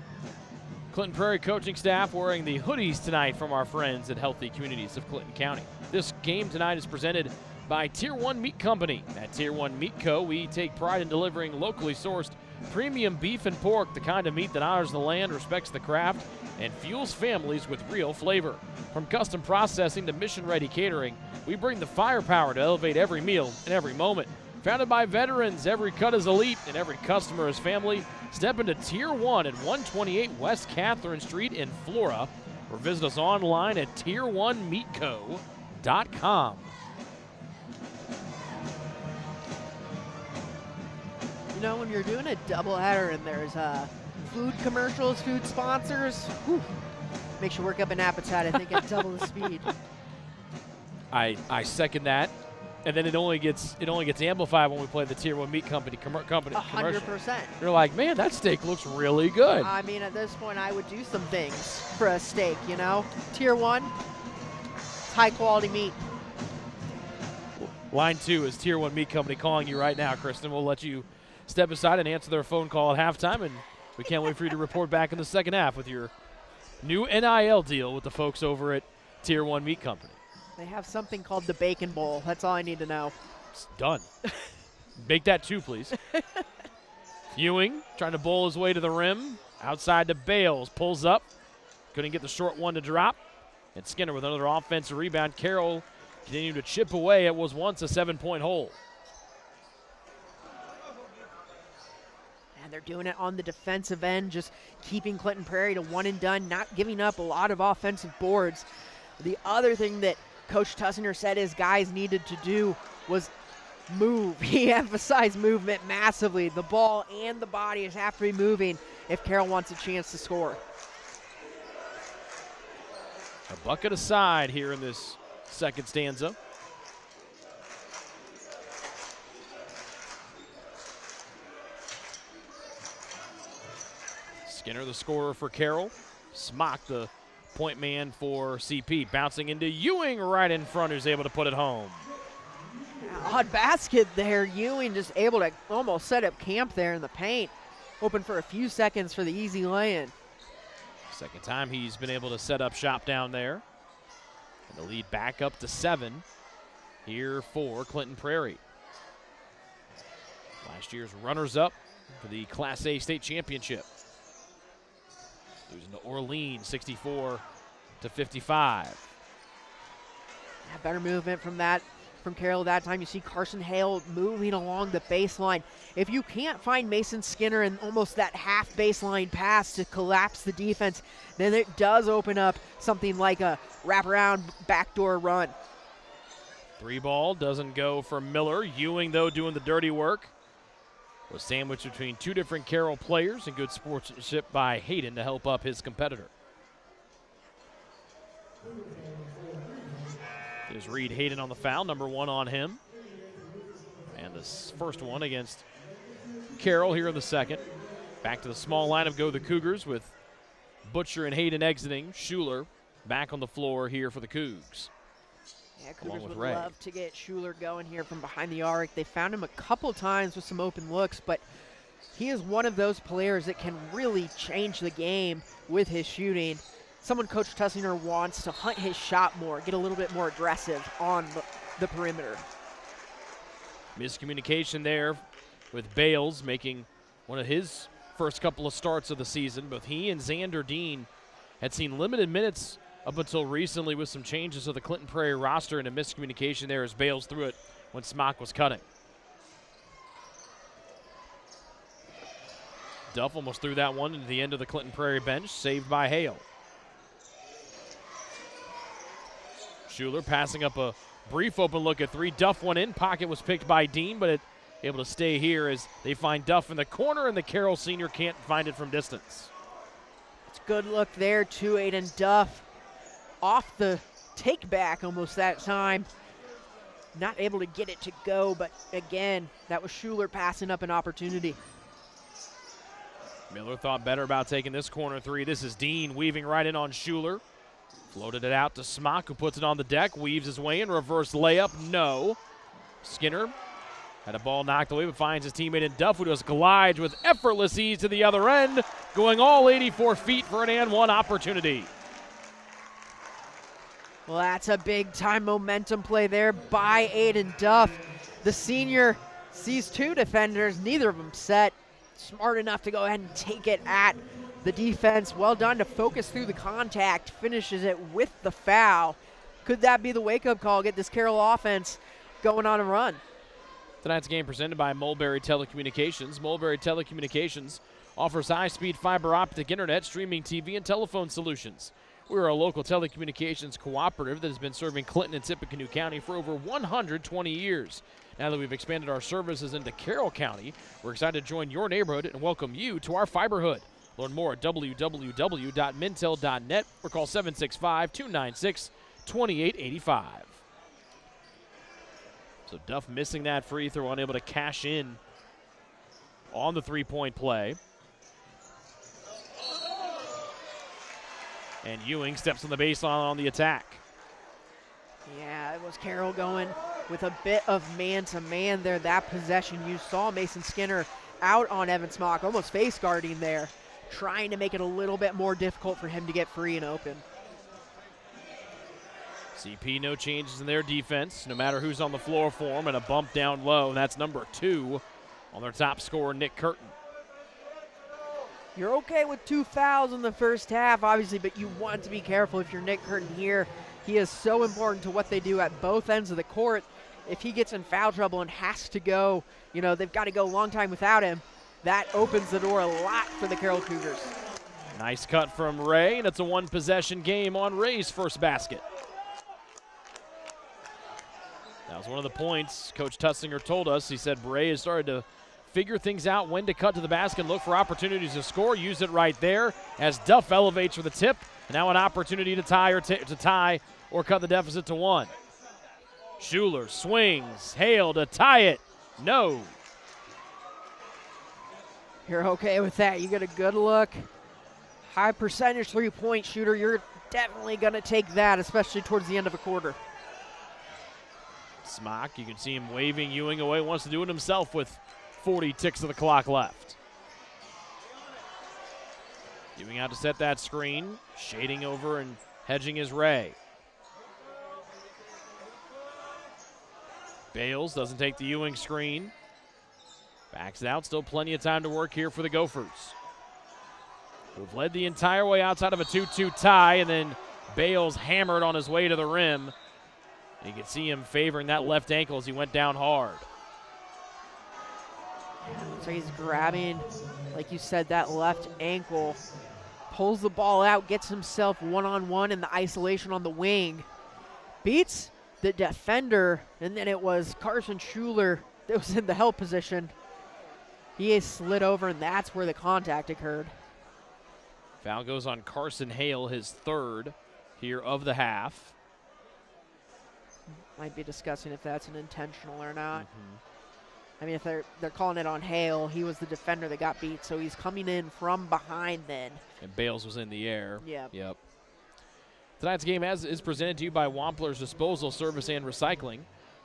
Clinton Prairie coaching staff wearing the hoodies tonight from our friends at Healthy Communities of Clinton County. This game tonight is presented by Tier 1 Meat Company. At Tier 1 Meat Co., we take pride in delivering locally sourced premium beef and pork, the kind of meat that honors the land, respects the craft, and fuels families with real flavor. From custom processing to mission-ready catering, we bring the firepower to elevate every meal and every moment. Founded by veterans, every cut is elite and every customer is family. Step into Tier 1 at 128 West Catherine Street in Flora, or visit us online at tier1meatco.com. You know, when you're doing a doubleheader and there's food commercials, food sponsors, whew, makes you work up an appetite, I think, at double the speed. I second that. And then it only gets amplified when we play the Tier 1 Meat Company commercial. 100%. You're like, man, that steak looks really good. I mean, at this point, I would do some things for a steak, you know? Tier 1, it's high-quality meat. Line 2 is Tier 1 Meat Company calling you right now, Kristen. We'll let you step aside and answer their phone call at halftime, and we can't wait for you to report back in the second half with your new NIL deal with the folks over at Tier 1 Meat Company. They have something called the Bacon Bowl. That's all I need to know. It's done. Bake that too, please. Ewing trying to bowl his way to the rim. Outside to Bales. Pulls up. Couldn't get the short one to drop. And Skinner with another offensive rebound. Carroll continued to chip away at what was once a 7-point hole. And they're doing it on the defensive end, just keeping Clinton Prairie to one and done, not giving up a lot of offensive boards. The other thing that Coach Tussinger said his guys needed to do was move. He emphasized movement massively. The ball and the body have to be moving if Carroll wants a chance to score. A bucket aside here in this second stanza. Skinner the scorer for Carroll. Smock the point man for CP, bouncing into Ewing right in front, who's able to put it home. Odd basket there. Ewing just able to almost set up camp there in the paint. Hoping for a few seconds for the easy lay-in. Second time he's been able to set up shop down there. And the lead back up to 7 here for Clinton Prairie. Last year's runners-up for the Class A state championship. Losing to Orleans, 64-55. Yeah, better movement from Carroll that time. You see Carson Hale moving along the baseline. If you can't find Mason Skinner in almost that half baseline pass to collapse the defense, then it does open up something like a wraparound backdoor run. Three ball doesn't go for Miller. Ewing, though, doing the dirty work. Was sandwiched between two different Carroll players, and good sportsmanship by Hayden to help up his competitor. Here's Reed Hayden on the foul, number 1 on him. And this first one against Carroll here in the second. Back to the small lineup go the Cougars with Butcher and Hayden exiting. Schuler back on the floor here for the Cougs. Yeah, Cougars would love to get Schuler going here from behind the arc. They found him a couple times with some open looks, but he is one of those players that can really change the game with his shooting. Someone Coach Tussinger wants to hunt his shot more, get a little bit more aggressive on the perimeter. Miscommunication there with Bales making one of his first couple of starts of the season. Both he and Xander Dean had seen limited minutes up until recently with some changes to the Clinton Prairie roster and a miscommunication there as Bales threw it when Smock was cutting. Duff almost threw that one into the end of the Clinton Prairie bench, saved by Hale. Schuler passing up a brief open look at three. Duff went in. Pocket was picked by Dean, but able to stay here as they find Duff in the corner, and the Carroll senior can't find it from distance. It's a good look there to Aiden Duff. Off the take back almost that time. Not able to get it to go, but again, that was Schuler passing up an opportunity. Miller thought better about taking this corner three. This is Dean weaving right in on Schuler. Floated it out to Smock, who puts it on the deck, weaves his way in, reverse layup, no. Skinner had a ball knocked away, but finds his teammate in Duff, who just glides with effortless ease to the other end, going all 84 feet for an and one opportunity. Well, that's a big-time momentum play there by Aiden Duff. The senior sees two defenders, neither of them set. Smart enough to go ahead and take it at the defense. Well done to focus through the contact, finishes it with the foul. Could that be the wake-up call, get this Carroll offense going on a run? Tonight's game presented by Mulberry Telecommunications. Mulberry Telecommunications offers high-speed fiber optic internet, streaming TV, and telephone solutions. We're a local telecommunications cooperative that has been serving Clinton and Tippecanoe County for over 120 years. Now that we've expanded our services into Carroll County, we're excited to join your neighborhood and welcome you to our fiberhood. Learn more at www.mintel.net or call 765-296-2885. So Duff missing that free throw, unable to cash in on the three-point play. And Ewing steps on the baseline on the attack. Yeah, it was Carroll going with a bit of man-to-man there. That possession, you saw Mason Skinner out on Evan Smock, almost face guarding there, trying to make it a little bit more difficult for him to get free and open. CP, no changes in their defense, no matter who's on the floor for them, and a bump down low, and that's number 2 on their top scorer, Nick Curtin. You're okay with 2 fouls in the first half, obviously, but you want to be careful if you're Nick Curtin here. He is so important to what they do at both ends of the court. If he gets in foul trouble and has to go, you know, they've got to go a long time without him. That opens the door a lot for the Carroll Cougars. Nice cut from Ray, and it's a one-possession game on Ray's first basket. That was one of the points Coach Tussinger told us. He said Ray has started to figure things out, when to cut to the basket and look for opportunities to score. Use it right there as Duff elevates for the tip. And now an opportunity to tie or cut the deficit to 1. Schuler swings. Hale to tie it. No. You're okay with that. You get a good look. High percentage three-point shooter. You're definitely going to take that, especially towards the end of a quarter. Smock, you can see him waving Ewing away. Wants to do it himself with 40 ticks of the clock left. Ewing out to set that screen. Shading over and hedging is Ray. Bales doesn't take the Ewing screen. Backs it out. Still plenty of time to work here for the Gophers, who've led the entire way outside of a 2-2 tie, and then Bales hammered on his way to the rim. You can see him favoring that left ankle as he went down hard. So he's grabbing, like you said, that left ankle, pulls the ball out, gets himself one-on-one in the isolation on the wing, beats the defender, and then it was Carson Schuler that was in the help position. He is slid over, and that's where the contact occurred. Foul goes on Carson Hale, his third here of the half. Might be discussing if that's an intentional or not. I mean, if they're calling it on Hale, he was the defender that got beat, so he's coming in from behind then. And Bales was in the air. Yep. Tonight's game is presented to you by Wampler's Disposal Service and Recycling.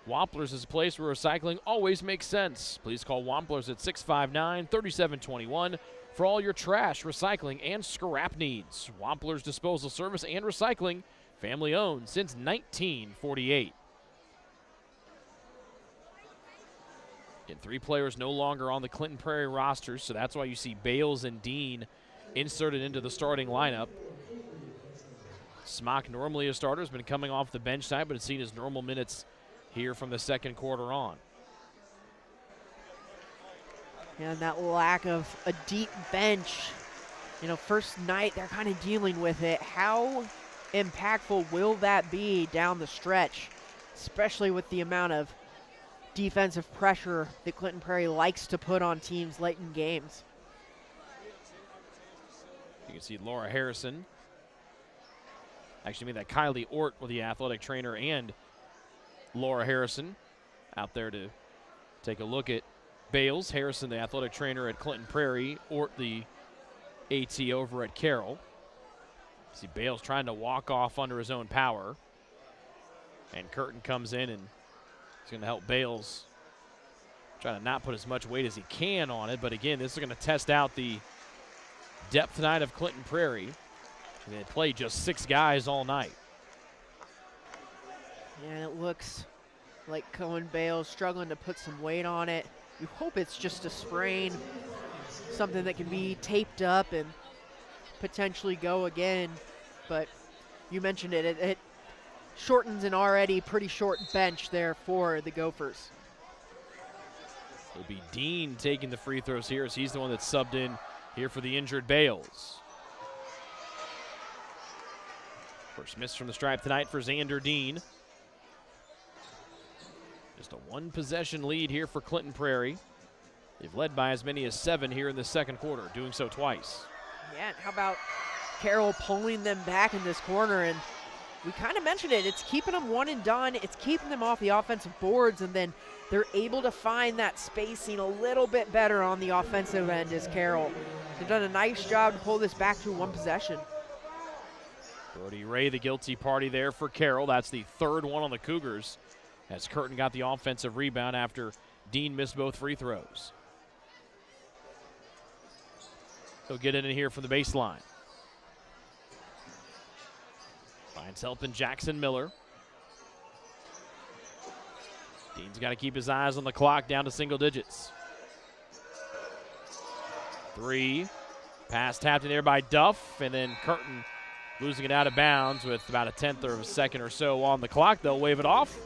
Wampler's is a place where recycling always makes sense. Please call Wampler's at 659-3721 for all your trash, recycling, and scrap needs. Wampler's Disposal Service and Recycling, family owned since 1948. Again, 3 players no longer on the Clinton Prairie roster, so that's why you see Bales and Dean inserted into the starting lineup. Smock, normally a starter, has been coming off the bench side, but has seen his normal minutes here from the second quarter on. And that lack of a deep bench, first night they're kind of dealing with it. How impactful will that be down the stretch, especially with the amount of defensive pressure that Clinton Prairie likes to put on teams late in games? You can see Laura Harrison. Actually, made that Kylie Ort with the athletic trainer and Laura Harrison out there to take a look at Bales. Harrison, the athletic trainer at Clinton Prairie. Ort, the AT over at Carroll. See Bales trying to walk off under his own power. And Curtin comes in and he's going to help Bales try to not put as much weight as he can on it. But again, this is going to test out the depth tonight of Clinton Prairie. They played just 6 guys all night. And it looks like Cohen Bales struggling to put some weight on it. You hope it's just a sprain, something that can be taped up and potentially go again. But you mentioned it, it shortens an already pretty short bench there for the Gophers. It'll be Dean taking the free throws here as he's the one that's subbed in here for the injured Bales. First miss from the stripe tonight for Xander Dean. Just a 1-possession lead here for Clinton Prairie. They've led by as many as 7 here in the second quarter, doing so twice. Yeah, and how about Carroll pulling them back in this corner? And we kind of mentioned it. It's keeping them one and done. It's keeping them off the offensive boards, and then they're able to find that spacing a little bit better on the offensive end as Carroll. They've done a nice job to pull this back to 1 possession. Brody Ray, the guilty party there for Carroll. That's the 3rd one on the Cougars, as Curtin got the offensive rebound after Dean missed both free throws. He'll get it in here from the baseline. Finds help in Jackson Miller. Dean's got to keep his eyes on the clock, down to single digits. 3. Pass tapped in there by Duff, and then Curtin losing it out of bounds with about a 1/10 of a second or so on the clock. They'll wave it off.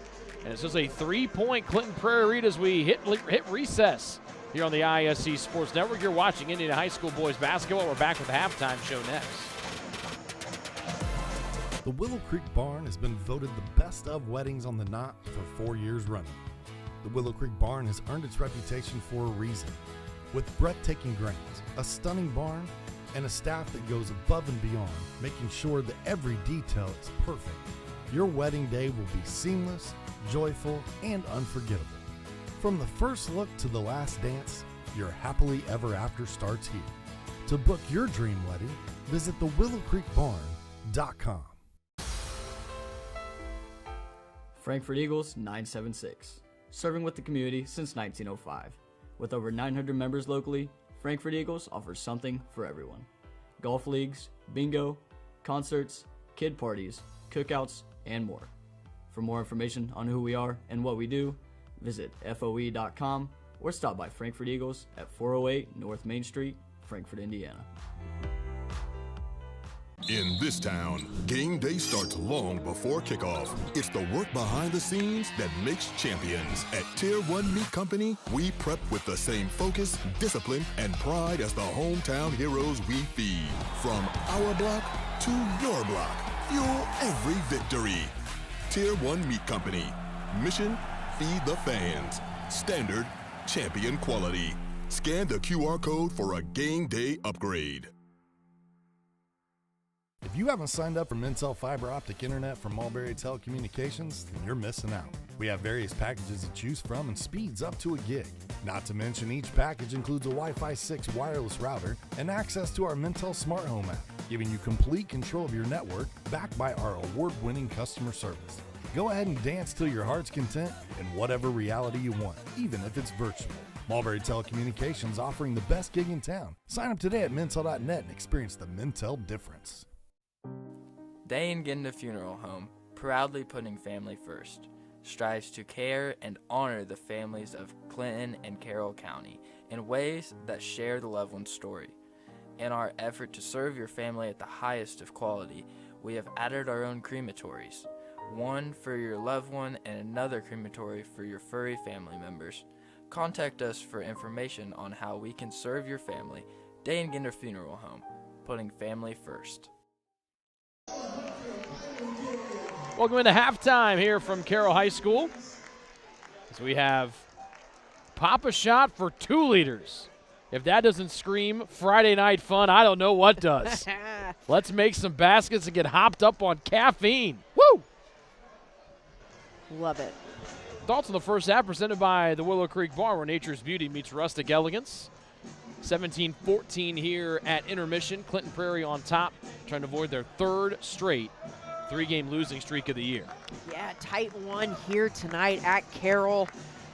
And it's just a 3-point Clinton Prairie lead as we hit recess here on the ISC Sports Network. You're watching Indiana High School boys basketball. We're back with the halftime show next. The Willow Creek Barn has been voted the best of weddings on the Knot for 4 years running. The Willow Creek Barn has earned its reputation for a reason. With breathtaking grounds, a stunning barn, and a staff that goes above and beyond, making sure that every detail is perfect, your wedding day will be seamless, joyful, and unforgettable. From the first look to the last dance, your happily ever after starts here. To book your dream wedding, visit thewillowcreekbarn.com. Frankfort Eagles 976, serving with the community since 1905. With over 900 members locally, Frankfort Eagles offers something for everyone. Golf leagues, bingo, concerts, kid parties, cookouts, and more. For more information on who we are and what we do, visit FOE.com or stop by Frankfort Eagles at 408 North Main Street, Frankfort, Indiana. In this town, game day starts long before kickoff. It's the work behind the scenes that makes champions. At Tier 1 Meat Company, we prep with the same focus, discipline, and pride as the hometown heroes we feed. From our block to your block, fuel every victory. Tier 1 Meat Company. Mission, feed the fans. Standard, champion quality. Scan the QR code for a game day upgrade. If you haven't signed up for Mintel Fiber Optic Internet from Mulberry Telecommunications, then you're missing out. We have various packages to choose from and speeds up to a gig. Not to mention each package includes a Wi-Fi 6 wireless router and access to our Mintel Smart Home app, giving you complete control of your network backed by our award-winning customer service. Go ahead and dance till your heart's content in whatever reality you want, even if it's virtual. Mulberry Telecommunications offering the best gig in town. Sign up today at Mintel.net and experience the Mintel difference. Day and Genda Funeral Home, proudly putting family first. strives to care and honor the families of Clinton and Carroll County in ways that share the loved one's story. In our effort to serve your family at the highest of quality, we have added our own crematories, one for your loved one and another crematory for your furry family members. Contact us for information on how we can serve your family. Day & Ginder Funeral Home, putting family first. Welcome into halftime here from Carroll High School. As we have pop a shot for 2 leaders. If that doesn't scream Friday night fun, I don't know what does. Let's make some baskets and get hopped up on caffeine. Woo! Love it. Thoughts on the first half presented by the Willow Creek Bar, where nature's beauty meets rustic elegance. 17-14 here at intermission. Clinton Prairie on top, trying to avoid their 3rd straight 3-game losing streak of the year. Yeah, tight one here tonight at Carroll.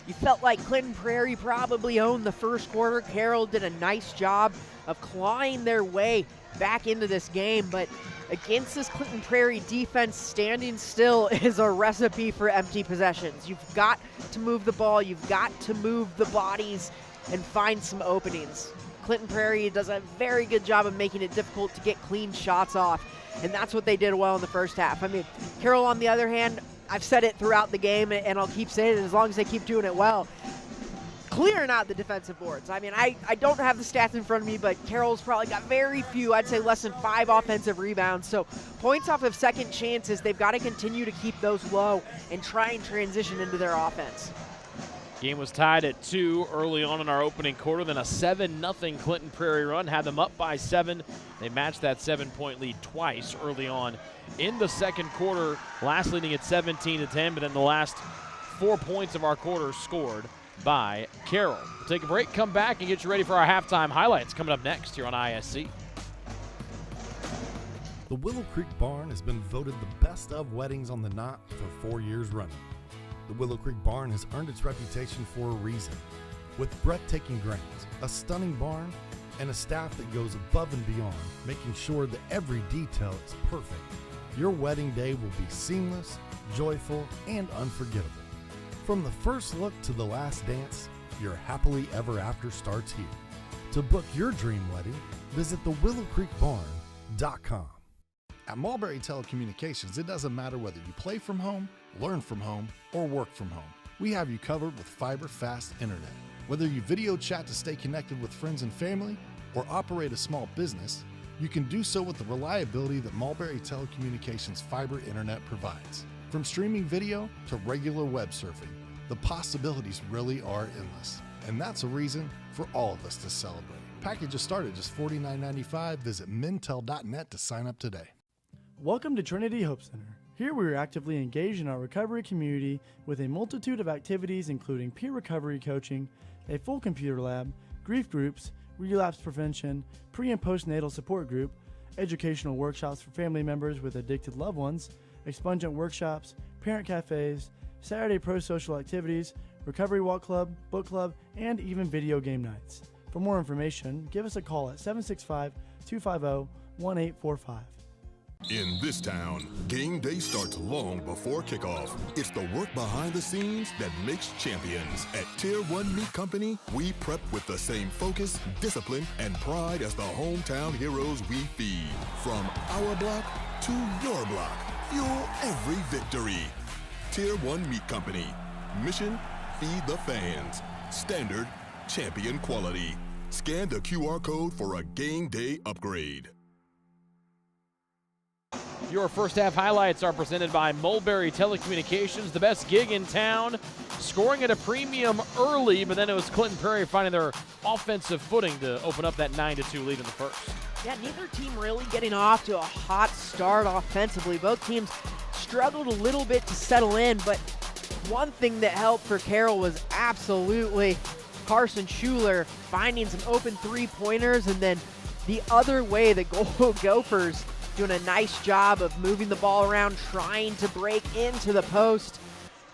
You felt like Clinton Prairie probably owned the first quarter. Carroll did a nice job of clawing their way back into this game, but against this Clinton Prairie defense, standing still is a recipe for empty possessions. You've got to move the ball, you've got to move the bodies and find some openings. Clinton Prairie does a very good job of making it difficult to get clean shots off, and that's what they did well in the first half. I mean, Carroll, on the other hand, I've said it throughout the game, and I'll keep saying it as long as they keep doing it well, clearing out the defensive boards. I mean, I don't have the stats in front of me, but Carroll's probably got very few, I'd say less than 5 offensive rebounds. So points off of second chances, they've got to continue to keep those low and try and transition into their offense. Game was tied at 2 early on in our opening quarter, then a 7-0 Clinton Prairie run had them up by 7. They matched that 7-point lead twice early on in the second quarter, last leading at 17-10, but then the last 4 points of our quarter scored by Carroll. We'll take a break, come back, and get you ready for our halftime highlights coming up next here on ISC. The Willow Creek Barn has been voted the best of weddings on the Knot for 4 years running. The Willow Creek Barn has earned its reputation for a reason. With breathtaking grounds, a stunning barn, and a staff that goes above and beyond, making sure that every detail is perfect, your wedding day will be seamless, joyful, and unforgettable. From the first look to the last dance, your happily ever after starts here. To book your dream wedding, visit thewillowcreekbarn.com. At Mulberry Telecommunications, it doesn't matter whether you play from home, learn from home, or work from home. We have you covered with fiber-fast internet. Whether you video chat to stay connected with friends and family, or operate a small business, you can do so with the reliability that Mulberry Telecommunications fiber internet provides. From streaming video to regular web surfing, the possibilities really are endless. And that's a reason for all of us to celebrate. Packages start at just $49.95. Visit mintel.net to sign up today. Welcome to Trinity Hope Center. Here we are actively engaged in our recovery community with a multitude of activities including peer recovery coaching, a full computer lab, grief groups, relapse prevention, pre- and postnatal support group, educational workshops for family members with addicted loved ones, expungent workshops, parent cafes, Saturday pro-social activities, recovery walk club, book club, and even video game nights. For more information, give us a call at 765-250-1845. In this town, game day starts long before kickoff. It's the work behind the scenes that makes champions. At Tier 1 Meat Company, we prep with the same focus, discipline, and pride as the hometown heroes we feed. From our block to your block, fuel every victory. Tier 1 Meat Company. Mission, feed the fans. Standard, champion quality. Scan the QR code for a game day upgrade. Your first half highlights are presented by Mulberry Telecommunications, the best gig in town. Scoring at a premium early, but then it was Clinton Prairie finding their offensive footing to open up that 9-2 lead in the first. Yeah, neither team really getting off to a hot start offensively. Both teams struggled a little bit to settle in, but one thing that helped for Carroll was absolutely Carson Schuler finding some open three-pointers, and then the other way, the Gophers doing a nice job of moving the ball around, trying to break into the post.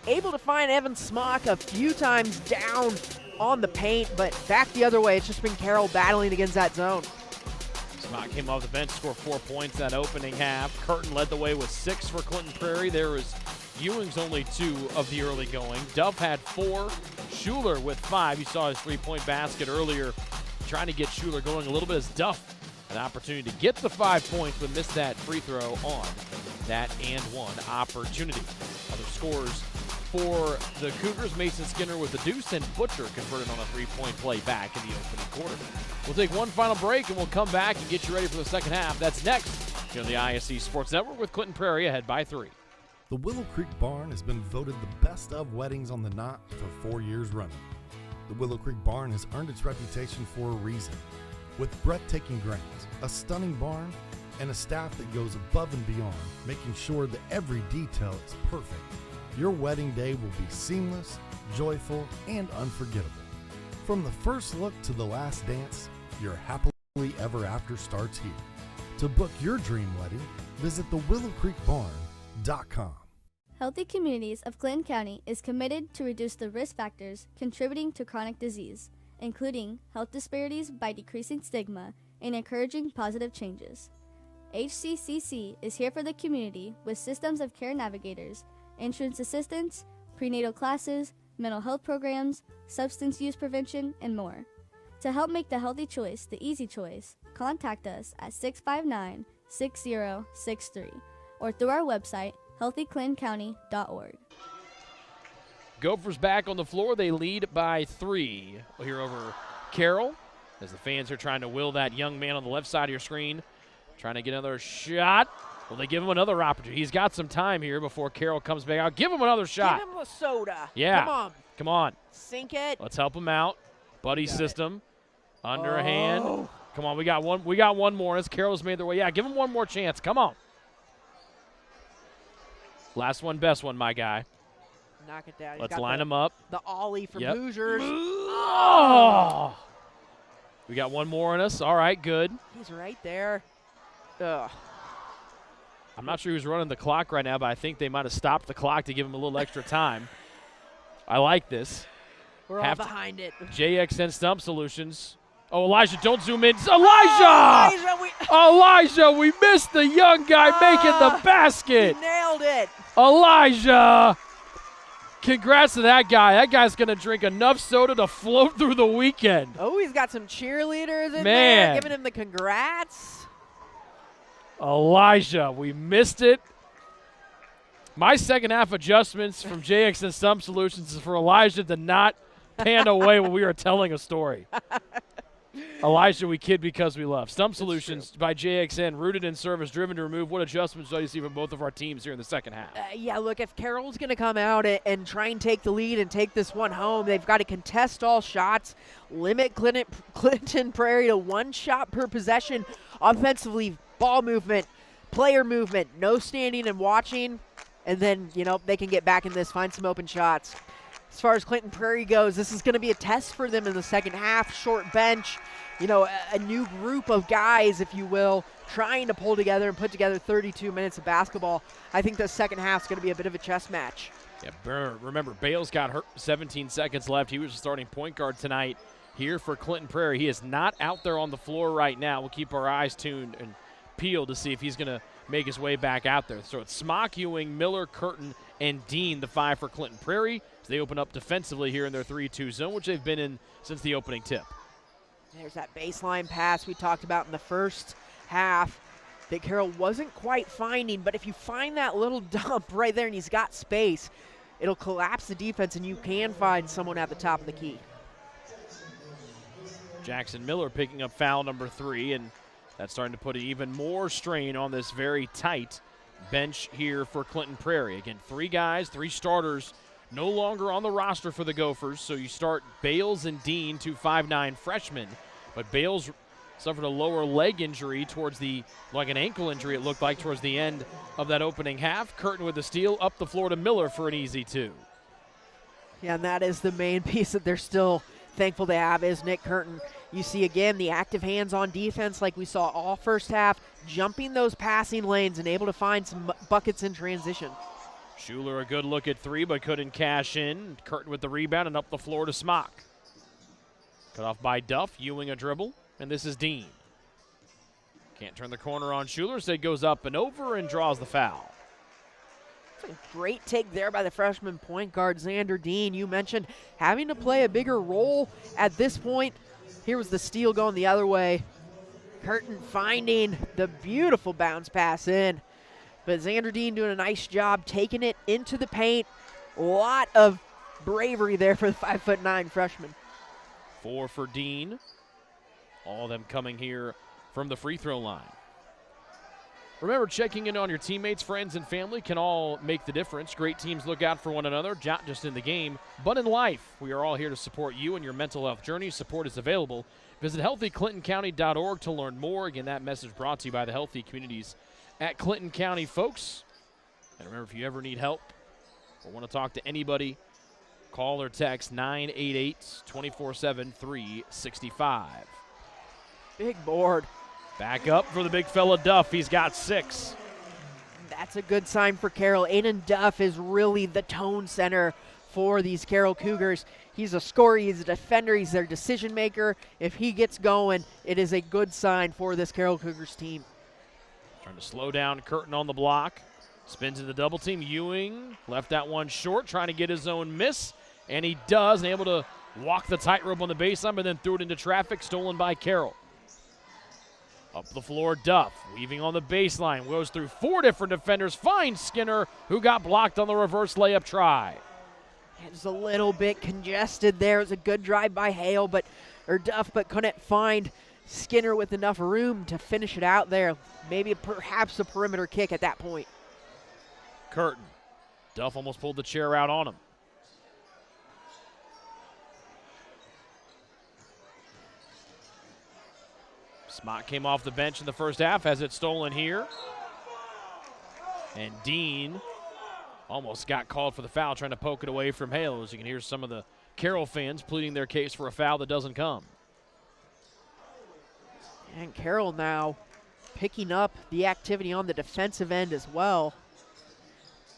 Able to find Evan Smock a few times down on the paint, but back the other way. It's just been Carroll battling against that zone. Smock came off the bench, scored 4 points that opening half. Curtin led the way with 6 for Clinton Prairie. There was Ewing's only 2 of the early going. Duff had 4. Schuler with 5. You saw his three-point basket earlier, trying to get Schuler going a little bit as Duff an opportunity to get the 5 points, but missed that free throw on that and one opportunity. Other scores for the Cougars, Mason Skinner with the deuce, and Butcher converted on a three-point play back in the opening quarter. We'll take one final break, and we'll come back and get you ready for the second half. That's next here on the ISC Sports Network with Clinton Prairie ahead by 3. The Willow Creek Barn has been voted the best of weddings on the Knot for 4 years running. The Willow Creek Barn has earned its reputation for a reason. With breathtaking grounds, a stunning barn, and a staff that goes above and beyond, making sure that every detail is perfect, your wedding day will be seamless, joyful, and unforgettable. From the first look to the last dance, your happily ever after starts here. To book your dream wedding, visit thewillowcreekbarn.com. Healthy Communities of Clinton County is committed to reduce the risk factors contributing to chronic disease, including health disparities by decreasing stigma and encouraging positive changes. HCCC is here for the community with systems of care navigators, insurance assistance, prenatal classes, mental health programs, substance use prevention, and more. To help make the healthy choice the easy choice, contact us at 659-6063 or through our website, healthyclintoncounty.org. Gophers back on the floor. They lead by 3. We'll hear over Carroll as the fans are trying to will that young man on the left side of your screen, trying to get another shot. Will they give him another opportunity? He's got some time here before Carroll comes back out. Give him another shot. Give him a soda. Yeah. Come on. Come on. Sink it. Let's help him out. Buddy system. Under a hand. Come on, we got one more as Carroll's made their way. Yeah, give him one more chance. Come on. Last one, best one, my guy. Knock it down. Let's line him up. The ollie from Hoosiers. Oh! We got one more in us. All right, good. He's right there. Ugh. I'm not sure who's running the clock right now, but I think they might have stopped the clock to give him a little extra time. I like this. We're all behind it. JXN Stump Solutions. Oh, Elijah, don't zoom in. Elijah! Elijah, we missed the young guy making the basket. He nailed it. Elijah! Congrats to that guy. That guy's going to drink enough soda to float through the weekend. Oh, he's got some cheerleaders in there giving him the congrats. Elijah, we missed it. My second half adjustments from JXN Stump Solutions is for Elijah to not pan away when we are telling a story. Elijah, we kid because we love. Stump Solutions by JXN, rooted in service, driven to remove. What adjustments do you see from both of our teams here in the second half? Yeah, look, if Carroll's going to come out and try and take the lead and take this one home, they've got to contest all shots, limit Clinton Prairie to 1 shot per possession. Offensively, ball movement, player movement, no standing and watching, and then, they can get back in this, find some open shots. As far as Clinton Prairie goes, this is going to be a test for them in the second half. Short bench, a new group of guys, if you will, trying to pull together and put together 32 minutes of basketball. I think the second half is going to be a bit of a chess match. Yeah, remember, Bales got hurt, 17 seconds left. He was the starting point guard tonight here for Clinton Prairie. He is not out there on the floor right now. We'll keep our eyes tuned and peeled to see if he's going to make his way back out there. So it's Smock, Ewing, Miller, Curtin, and Dean, the 5 for Clinton Prairie. So they open up defensively here in their 3-2 zone, which they've been in since the opening tip. There's that baseline pass we talked about in the first half that Carroll wasn't quite finding, but if you find that little dump right there and he's got space, it'll collapse the defense and you can find someone at the top of the key. Jackson Miller picking up foul number 3, and that's starting to put even more strain on this very tight bench here for Clinton Prairie. Again, 3 guys, 3 starters, no longer on the roster for the Gophers. So you start Bales and Dean, 2 5'9" freshmen. But Bales suffered a lower leg injury towards like an ankle injury, it looked like, towards the end of that opening half. Curtin with the steal, up the floor to Miller for an easy 2. Yeah, and that is the main piece that they're still thankful to have is Nick Curtin. You see, again, the active hands on defense like we saw all first half, jumping those passing lanes and able to find some buckets in transition. Schuler a good look at 3, but couldn't cash in. Curtin with the rebound and up the floor to Smock. Cut off by Duff, Ewing a dribble, and this is Dean. Can't turn the corner on Schuler, so he goes up and over and draws the foul. That's a great take there by the freshman point guard, Xander Dean. You mentioned having to play a bigger role at this point. Here was the steal going the other way. Curtin finding the beautiful bounce pass in. But Xander Dean doing a nice job taking it into the paint. A lot of bravery there for the 5'9" freshman. 4 for Dean. All of them coming here from the free throw line. Remember, checking in on your teammates, friends, and family can all make the difference. Great teams look out for one another, not just in the game, but in life. We are all here to support you and your mental health journey. Support is available. Visit healthyclintoncounty.org to learn more. Again, that message brought to you by the Healthy Communities at Clinton County, folks. And remember, if you ever need help or want to talk to anybody, call or text 988-24-7-365. Big board. Back up for the big fella Duff. He's got 6. That's a good sign for Carroll. Aiden Duff is really the tone center for these Carroll Cougars. He's a scorer, he's a defender, he's their decision maker. If he gets going, it is a good sign for this Carroll Cougars team. Trying to slow down Curtin on the block. Spins in the double team. Ewing left that one short, trying to get his own miss. And he does, and able to walk the tightrope on the baseline, but then threw it into traffic, stolen by Carroll. Up the floor, Duff, weaving on the baseline, goes through 4 different defenders, finds Skinner, who got blocked on the reverse layup try. It's a little bit congested there. It was a good drive by Duff, but couldn't find Skinner with enough room to finish it out there. Maybe perhaps a perimeter kick at that point. Curtin. Duff almost pulled the chair out on him. Smock came off the bench in the first half, has it stolen here. And Dean almost got called for the foul, trying to poke it away from Hale. As you can hear some of the Carroll fans pleading their case for a foul that doesn't come. And Carroll now picking up the activity on the defensive end as well.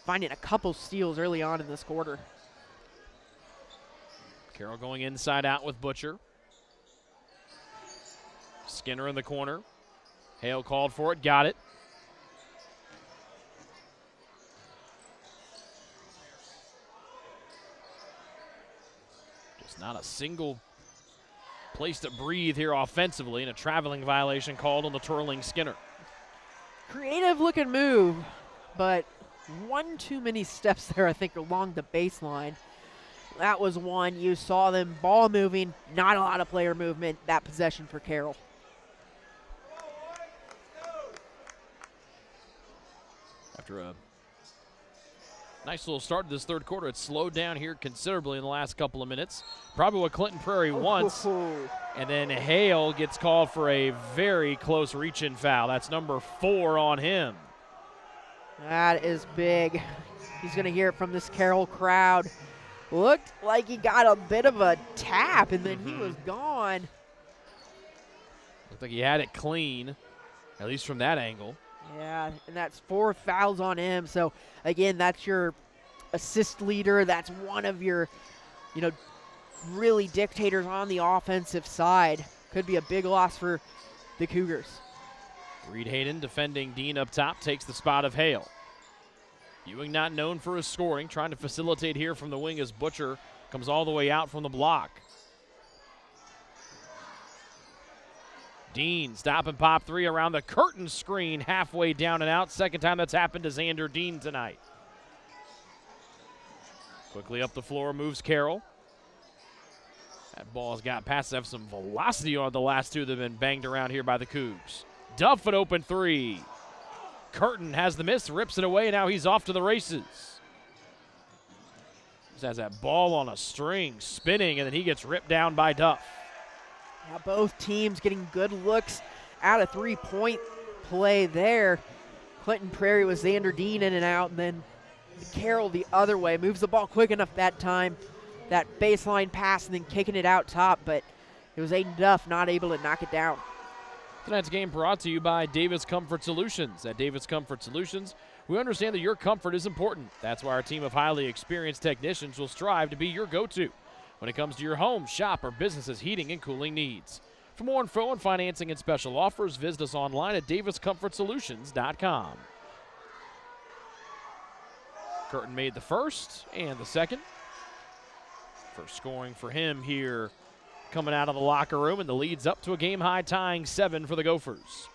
Finding a couple steals early on in this quarter. Carroll going inside out with Butcher. Skinner in the corner. Hale called for it, got it. Just not a single place to breathe here offensively, and a traveling violation called on the twirling Skinner. Creative looking move, but one too many steps there, I think, along the baseline. That was one. You saw them ball moving, not a lot of player movement, that possession for Carroll. After a nice little start to this third quarter, it's slowed down here considerably in the last couple of minutes. Probably what Clinton Prairie wants. And then Hale gets called for a very close reach-in foul. That's number 4 on him. That is big. He's going to hear it from this Carroll crowd. Looked like he got a bit of a tap, and then he was gone. Looked like he had it clean, at least from that angle. Yeah, and that's 4 fouls on him. So, again, that's your assist leader. That's one of your, really dictators on the offensive side. Could be a big loss for the Cougars. Reed Hayden defending Dean up top, takes the spot of Hale. Ewing not known for his scoring, trying to facilitate here from the wing as Butcher comes all the way out from the block. Dean, stop and pop 3 around the curtain screen, halfway down and out. Second time that's happened to Xander Dean tonight. Quickly up the floor moves Carroll. That ball's got past, have some velocity on the last 2 that have been banged around here by the Cougs. Duff an open 3. Curtin has the miss, rips it away, and now he's off to the races. Just has that ball on a string, spinning, and then he gets ripped down by Duff. Now both teams getting good looks out of 3-point play there. Clinton Prairie with Xander Dean in and out, and then Carroll the other way. Moves the ball quick enough that time. That baseline pass and then kicking it out top, but it was Aiden Duff not able to knock it down. Tonight's game brought to you by Davis Comfort Solutions. At Davis Comfort Solutions, we understand that your comfort is important. That's why our team of highly experienced technicians will strive to be your go-to when it comes to your home, shop, or business's heating and cooling needs. For more info on financing and special offers, visit us online at daviscomfortsolutions.com. Curtin made the first and the second. First scoring for him here coming out of the locker room, and the lead's up to a game-high tying 7 for the Gophers.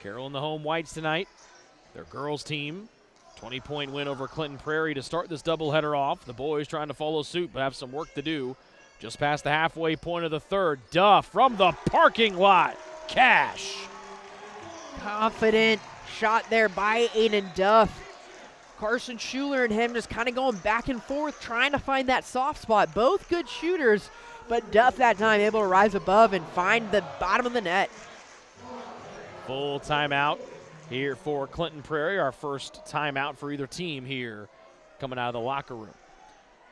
Carroll in the home whites tonight. Their girls team, 20-point win over Clinton Prairie to start this doubleheader off. The boys trying to follow suit but have some work to do. Just past the halfway point of the third. Duff from the parking lot. Cash. Confident shot there by Aiden Duff. Carson Schuler and him just kind of going back and forth, trying to find that soft spot. Both good shooters, but Duff that time able to rise above and find the bottom of the net. Full timeout here for Clinton Prairie, our first timeout for either team here coming out of the locker room.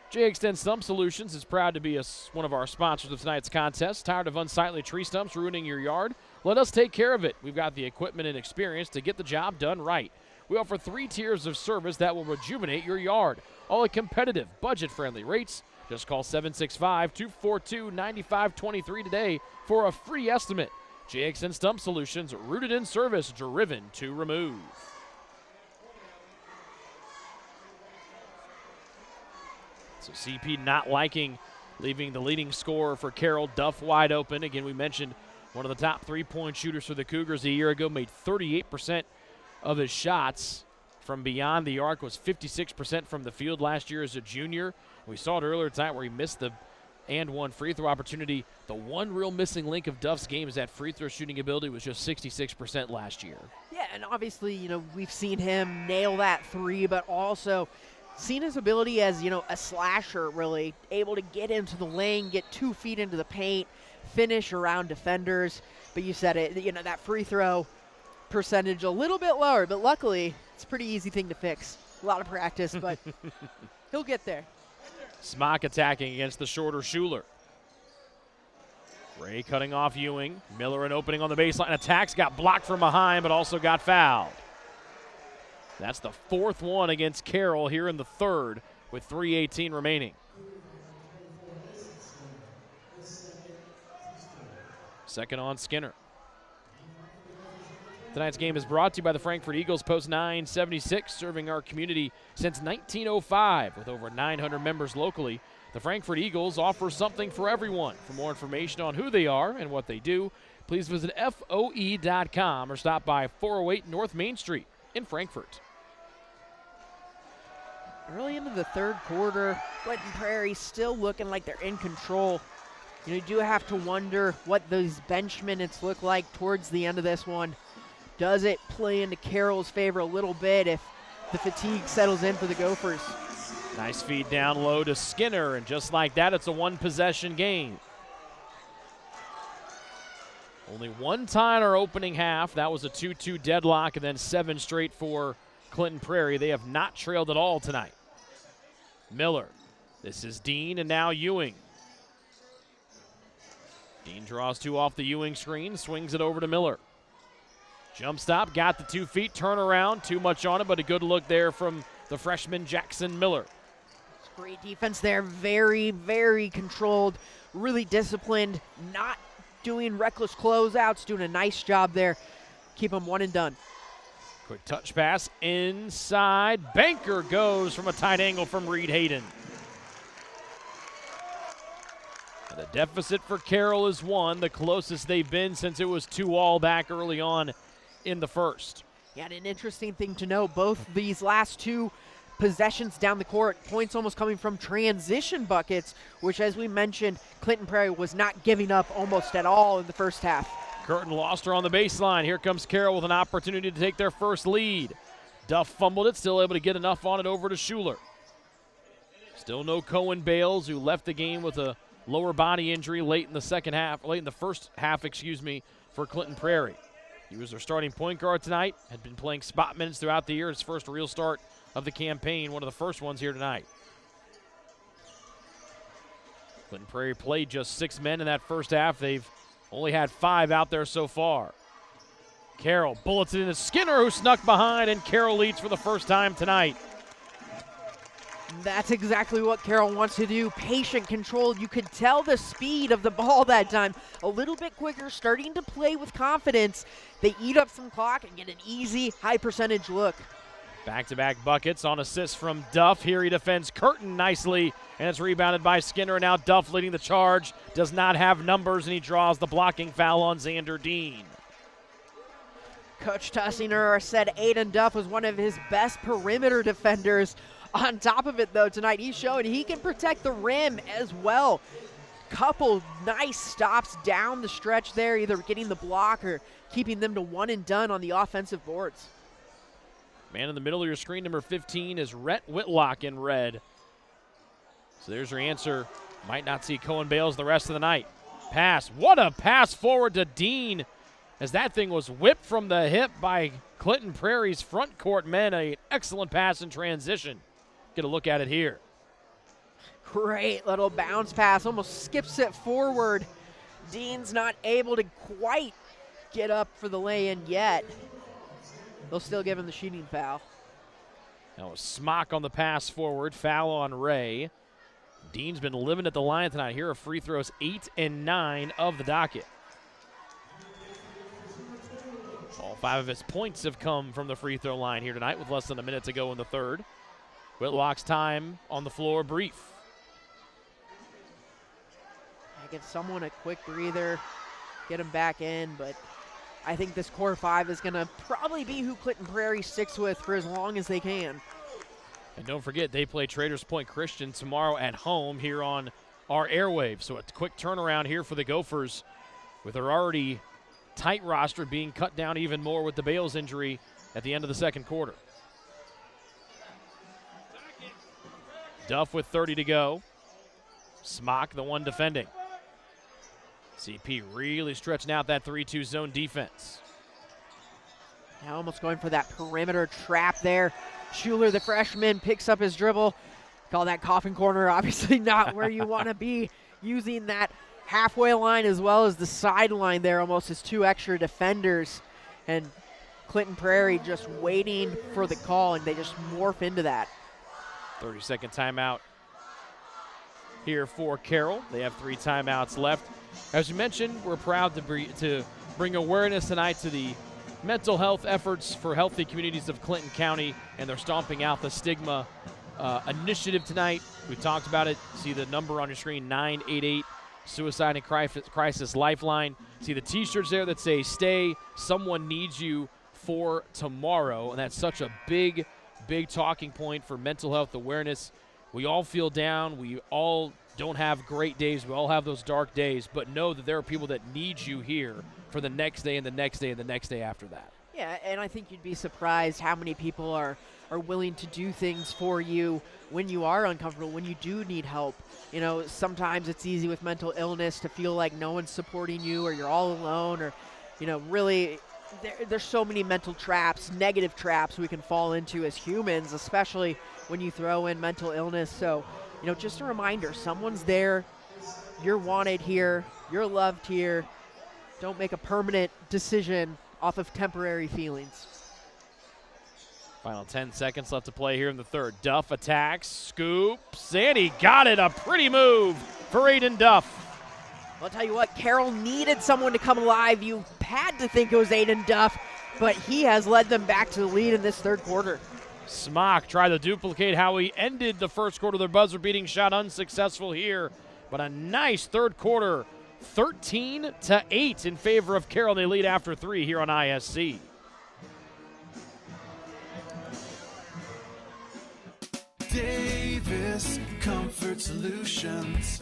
J-Extend Stump Solutions is proud to be one of our sponsors of tonight's contest. Tired of unsightly tree stumps ruining your yard? Let us take care of it. We've got the equipment and experience to get the job done right. We offer 3 tiers of service that will rejuvenate your yard, all at competitive, budget-friendly rates. Just call 765-242-9523 today for a free estimate. JXN Stump Solutions, rooted in service, driven to remove. So CP not liking leaving the leading scorer for Carroll, Duff, wide open. Again, we mentioned one of the top 3-point shooters for the Cougars a year ago, made 38% of his shots from beyond the arc, was 56% from the field last year as a junior. We saw it earlier tonight where he missed the and one free throw opportunity. The one real missing link of Duff's game is that free throw shooting ability was just 66% last year. Yeah, and obviously, we've seen him nail that 3, but also seen his ability as, a slasher, really, able to get into the lane, get 2 feet into the paint, finish around defenders. But you said it, that free throw percentage a little bit lower, but luckily it's a pretty easy thing to fix. A lot of practice, but he'll get there. Smock attacking against the shorter Schuler. Ray cutting off Ewing. Miller an opening on the baseline. Attacks, got blocked from behind, but also got fouled. That's the 4th one against Carroll here in the 3rd with 3:18 remaining. Second on Skinner. Tonight's game is brought to you by the Frankfort Eagles, Post 976, serving our community since 1905 with over 900 members locally. The Frankfort Eagles offer something for everyone. For more information on who they are and what they do, please visit FOE.com or stop by 408 North Main Street in Frankfort. Early into the 3rd quarter, Clinton Prairie still looking like they're in control. You do have to wonder what those bench minutes look like towards the end of this one. Does it play into Carroll's favor a little bit if the fatigue settles in for the Gophers? Nice feed down low to Skinner, and just like that, it's a 1-possession game. Only one tie in our opening half. That was a 2-2 deadlock, and then 7 straight for Clinton Prairie. They have not trailed at all tonight. Miller. This is Dean, and now Ewing. Dean draws 2 off the Ewing screen, swings it over to Miller. Jump stop, got the 2 feet, turn around, too much on it, but a good look there from the freshman Jackson Miller. Great defense there, very, very controlled, really disciplined, not doing reckless closeouts, doing a nice job there. Keep them one and done. Quick touch pass inside. Banker goes from a tight angle from Reed Hayden. And the deficit for Carroll is 1, the closest they've been since it was 2-all back early on in the first. Yeah, and an interesting thing to know, both these last 2 possessions down the court, points almost coming from transition buckets, which, as we mentioned, Clinton Prairie was not giving up almost at all in the first half. Curtin lost her on the baseline. Here comes Carroll with an opportunity to take their first lead. Duff fumbled it, still able to get enough on it over to Schuler. Still no Cohen Bales, who left the game with a lower body injury late in the first half, for Clinton Prairie. He was their starting point guard tonight, had been playing spot minutes throughout the year, his first real start of the campaign, one of the first ones here tonight. Clinton Prairie played just 6 men in that first half. They've only had 5 out there so far. Carroll bullets it into Skinner, who snuck behind, and Carroll leads for the first time tonight. That's exactly what Carroll wants to do. Patient, controlled. You could tell the speed of the ball that time. A little bit quicker, starting to play with confidence. They eat up some clock and get an easy, high percentage look. Back-to-back buckets on assists from Duff. Here he defends Curtin nicely, and it's rebounded by Skinner. And now Duff leading the charge. Does not have numbers, and he draws the blocking foul on Xander Dean. Coach Tussinger said Aiden Duff was one of his best perimeter defenders. On top of it, though, tonight he's showing he can protect the rim as well. Couple nice stops down the stretch there, either getting the block or keeping them to one and done on the offensive boards. Man in the middle of your screen, number 15, is Rhett Whitlock in red. So there's your answer. Might not see Cohen Bales the rest of the night. Pass. What a pass forward to Dean, as that thing was whipped from the hip by Clinton Prairie's front court men. An excellent pass in transition. Get a look at it here. Great little bounce pass, almost skips it forward. Dean's not able to quite get up for the lay-in yet. They'll still give him the shooting foul. That was Smock on the pass forward, foul on Ray. Dean's been living at the line tonight. Here are free throws 8 and 9 of the docket. All 5 of his points have come from the free throw line here tonight with less than a minute to go in the third. Whitlock's time on the floor brief. Give someone a quick breather, get him back in, but I think this core 5 is going to probably be who Clinton Prairie sticks with for as long as they can. And don't forget, they play Traders Point Christian tomorrow at home here on our airwaves. So a quick turnaround here for the Gophers with their already tight roster being cut down even more with the Bales injury at the end of the second quarter. Duff with 30 to go. Smock, the one defending. CP really stretching out that 3-2 zone defense. Now almost going for that perimeter trap there. Schuler, the freshman, picks up his dribble. Call that coffin corner. Obviously not where you want to be, using that halfway line as well as the sideline there, almost as 2 extra defenders. And Clinton Prairie just waiting for the call, and they just morph into that. 30-second timeout here for Carroll. They have 3 timeouts left. As you mentioned, we're proud to bring awareness tonight to the mental health efforts for healthy communities of Clinton County, and they're stomping out the stigma initiative tonight. We talked about it. See the number on your screen, 988 Suicide and Crisis Lifeline. See the T-shirts there that say, "Stay, someone needs you for tomorrow," and that's such a big talking point for mental health awareness. We all feel down. We all don't have great days. We all have those dark days, but know that there are people that need you here for the next day and the next day and the next day after that. Yeah, and I think you'd be surprised how many people are willing to do things for you when you are uncomfortable, when you do need help. You know, sometimes it's easy with mental illness to feel like no one's supporting you, or you're all alone, or, you know, really there's so many mental traps, negative traps we can fall into as humans, especially when you throw in mental illness. So, you know, just a reminder, someone's there, you're wanted here, you're loved here. Don't make a permanent decision off of temporary feelings. Final 10 seconds left to play here in the third. Duff attacks, scoops, and he got it. A pretty move for Aiden Duff. I'll tell you what, Carroll needed someone to come alive. You had to think it was Aiden Duff, but he has led them back to the lead in this third quarter. Smock tried to duplicate how he ended the first quarter. Their buzzer-beating shot unsuccessful here, but a nice third quarter, 13-8 in favor of Carroll. They lead after 3 here on ISC. Davis Comfort Solutions.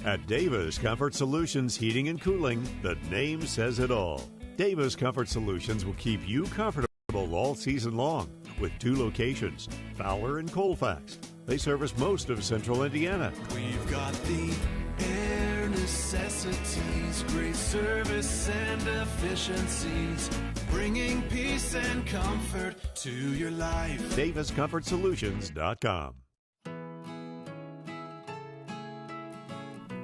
At Davis Comfort Solutions Heating and Cooling, the name says it all. Davis Comfort Solutions will keep you comfortable all season long with 2 locations, Fowler and Colfax. They service most of central Indiana. We've got the air necessities, great service and efficiencies, bringing peace and comfort to your life. DavisComfortSolutions.com.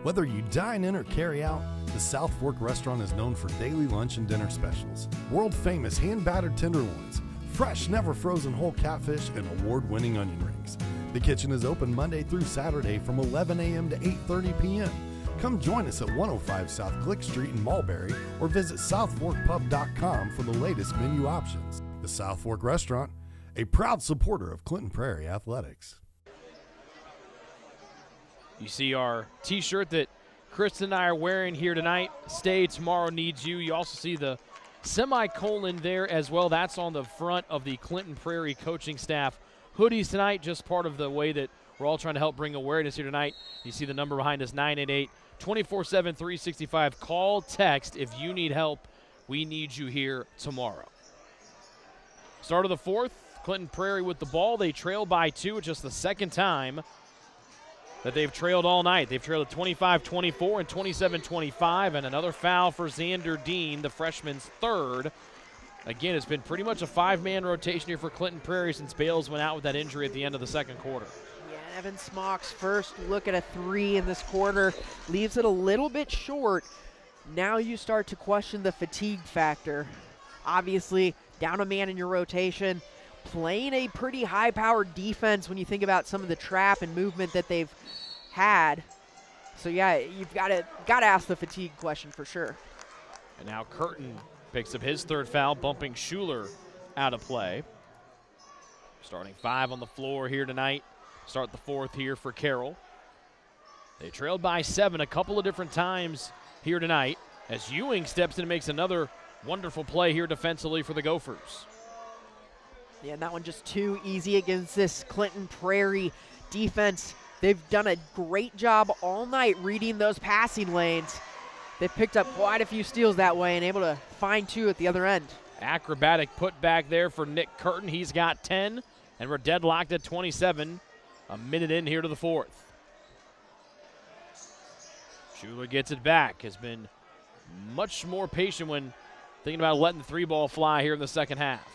Whether you dine in or carry out, the South Fork restaurant is known for daily lunch and dinner specials, world-famous hand-battered tenderloins, fresh, never-frozen whole catfish, and award-winning onion rings. The kitchen is open Monday through Saturday from 11 a.m. to 8:30 p.m. Come join us at 105 South Glick Street in Mulberry or visit southforkpub.com for the latest menu options. The South Fork Restaurant, a proud supporter of Clinton Prairie Athletics. You see our t-shirt that Kristen and I are wearing here tonight. Stay, tomorrow needs you. You also see the semicolon there as well. That's on the front of the Clinton Prairie coaching staff hoodies tonight, just part of the way that we're all trying to help bring awareness here tonight. You see the number behind us, 988-24/7, 365. Call, text if you need help. We need you here tomorrow. Start of the fourth, Clinton Prairie with the ball. They trail by 2. It's just the second time that they've trailed all night. They've trailed at 25-24 and 27-25, and another foul for Xander Dean, the freshman's third. Again, it's been pretty much a 5-man rotation here for Clinton Prairie since Bales went out with that injury at the end of the second quarter. Yeah, Evan Smock's first look at a 3 in this quarter leaves it a little bit short. Now you start to question the fatigue factor. Obviously, down a man in your rotation, playing a pretty high-powered defense when you think about some of the trap and movement that they've had. So yeah, you've got to ask the fatigue question for sure. And now Curtin picks up his third foul, bumping Schuler out of play. Starting 5 on the floor here tonight. Start the fourth here for Carroll. They trailed by 7 a couple of different times here tonight as Ewing steps in and makes another wonderful play here defensively for the Gophers. Yeah, and that one just too easy against this Clinton Prairie defense. They've done a great job all night reading those passing lanes. They've picked up quite a few steals that way and able to find 2 at the other end. Acrobatic put back there for Nick Curtin. He's got 10, and we're deadlocked at 27. A minute in here to the fourth. Schuler gets it back. Has been much more patient when thinking about letting the 3-ball fly here in the second half.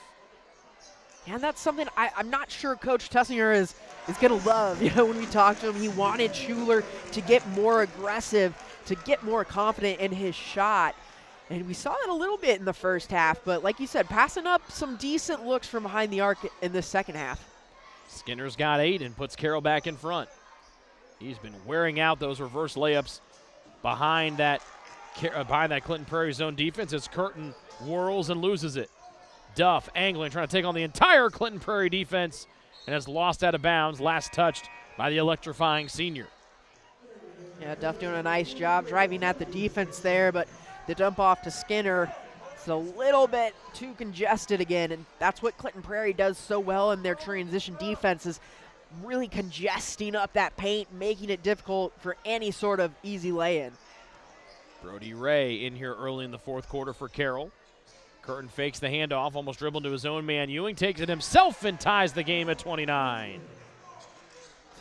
And that's something I'm not sure Coach Tussinger is going to love. You know, when we talked to him, he wanted Schuler to get more aggressive, to get more confident in his shot. And we saw that a little bit in the first half. But like you said, passing up some decent looks from behind the arc in the second half. Skinner's got 8 and puts Carroll back in front. He's been wearing out those reverse layups behind that Clinton Prairie zone defense as Curtin whirls and loses it. Duff angling, trying to take on the entire Clinton Prairie defense, and has lost out of bounds, last touched by the electrifying senior. Yeah, Duff doing a nice job driving at the defense there, but the dump off to Skinner is a little bit too congested again, and that's what Clinton Prairie does so well in their transition defense, is really congesting up that paint, making it difficult for any sort of easy lay-in. Brody Ray in here early in the fourth quarter for Carroll. Curtin fakes the handoff, almost dribbled to his own man. Ewing takes it himself and ties the game at 29.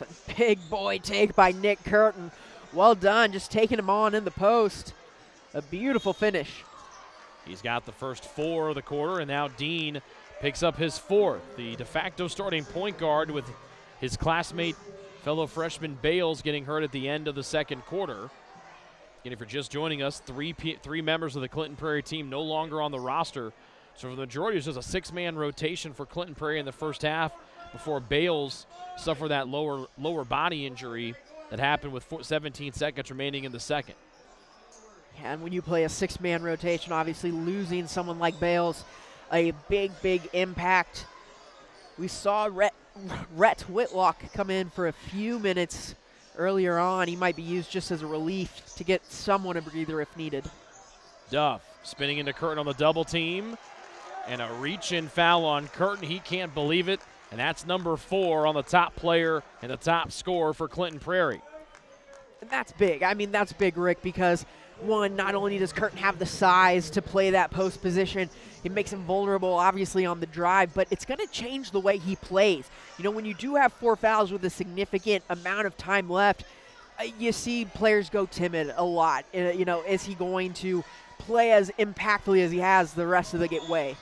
It's a big boy take by Nick Curtin. Well done, just taking him on in the post. A beautiful finish. He's got the first 4 of the quarter, and now Dean picks up his 4th. The de facto starting point guard with his classmate, fellow freshman Bales, getting hurt at the end of the second quarter. And if you're just joining us, three members of the Clinton Prairie team no longer on the roster. So for the majority, it was just a 6-man rotation for Clinton Prairie in the first half before Bales suffered that lower body injury that happened with 17 seconds remaining in the second. Yeah, and when you play a 6-man rotation, obviously losing someone like Bales, a big impact. We saw Rhett Whitlock come in for a few minutes earlier on. He might be used just as a relief to get someone a breather if needed. Duff spinning into Curtin on the double team, and a reach-in foul on Curtin. He can't believe it, and that's number 4 on the top player and the top scorer for Clinton Prairie. And that's big. I mean, that's big, Rick, because one, not only does Curtin have the size to play that post position, it makes him vulnerable, obviously, on the drive, but it's going to change the way he plays. You know, when you do have 4 fouls with a significant amount of time left, you see players go timid a lot. You know, is he going to play as impactfully as he has the rest of the way?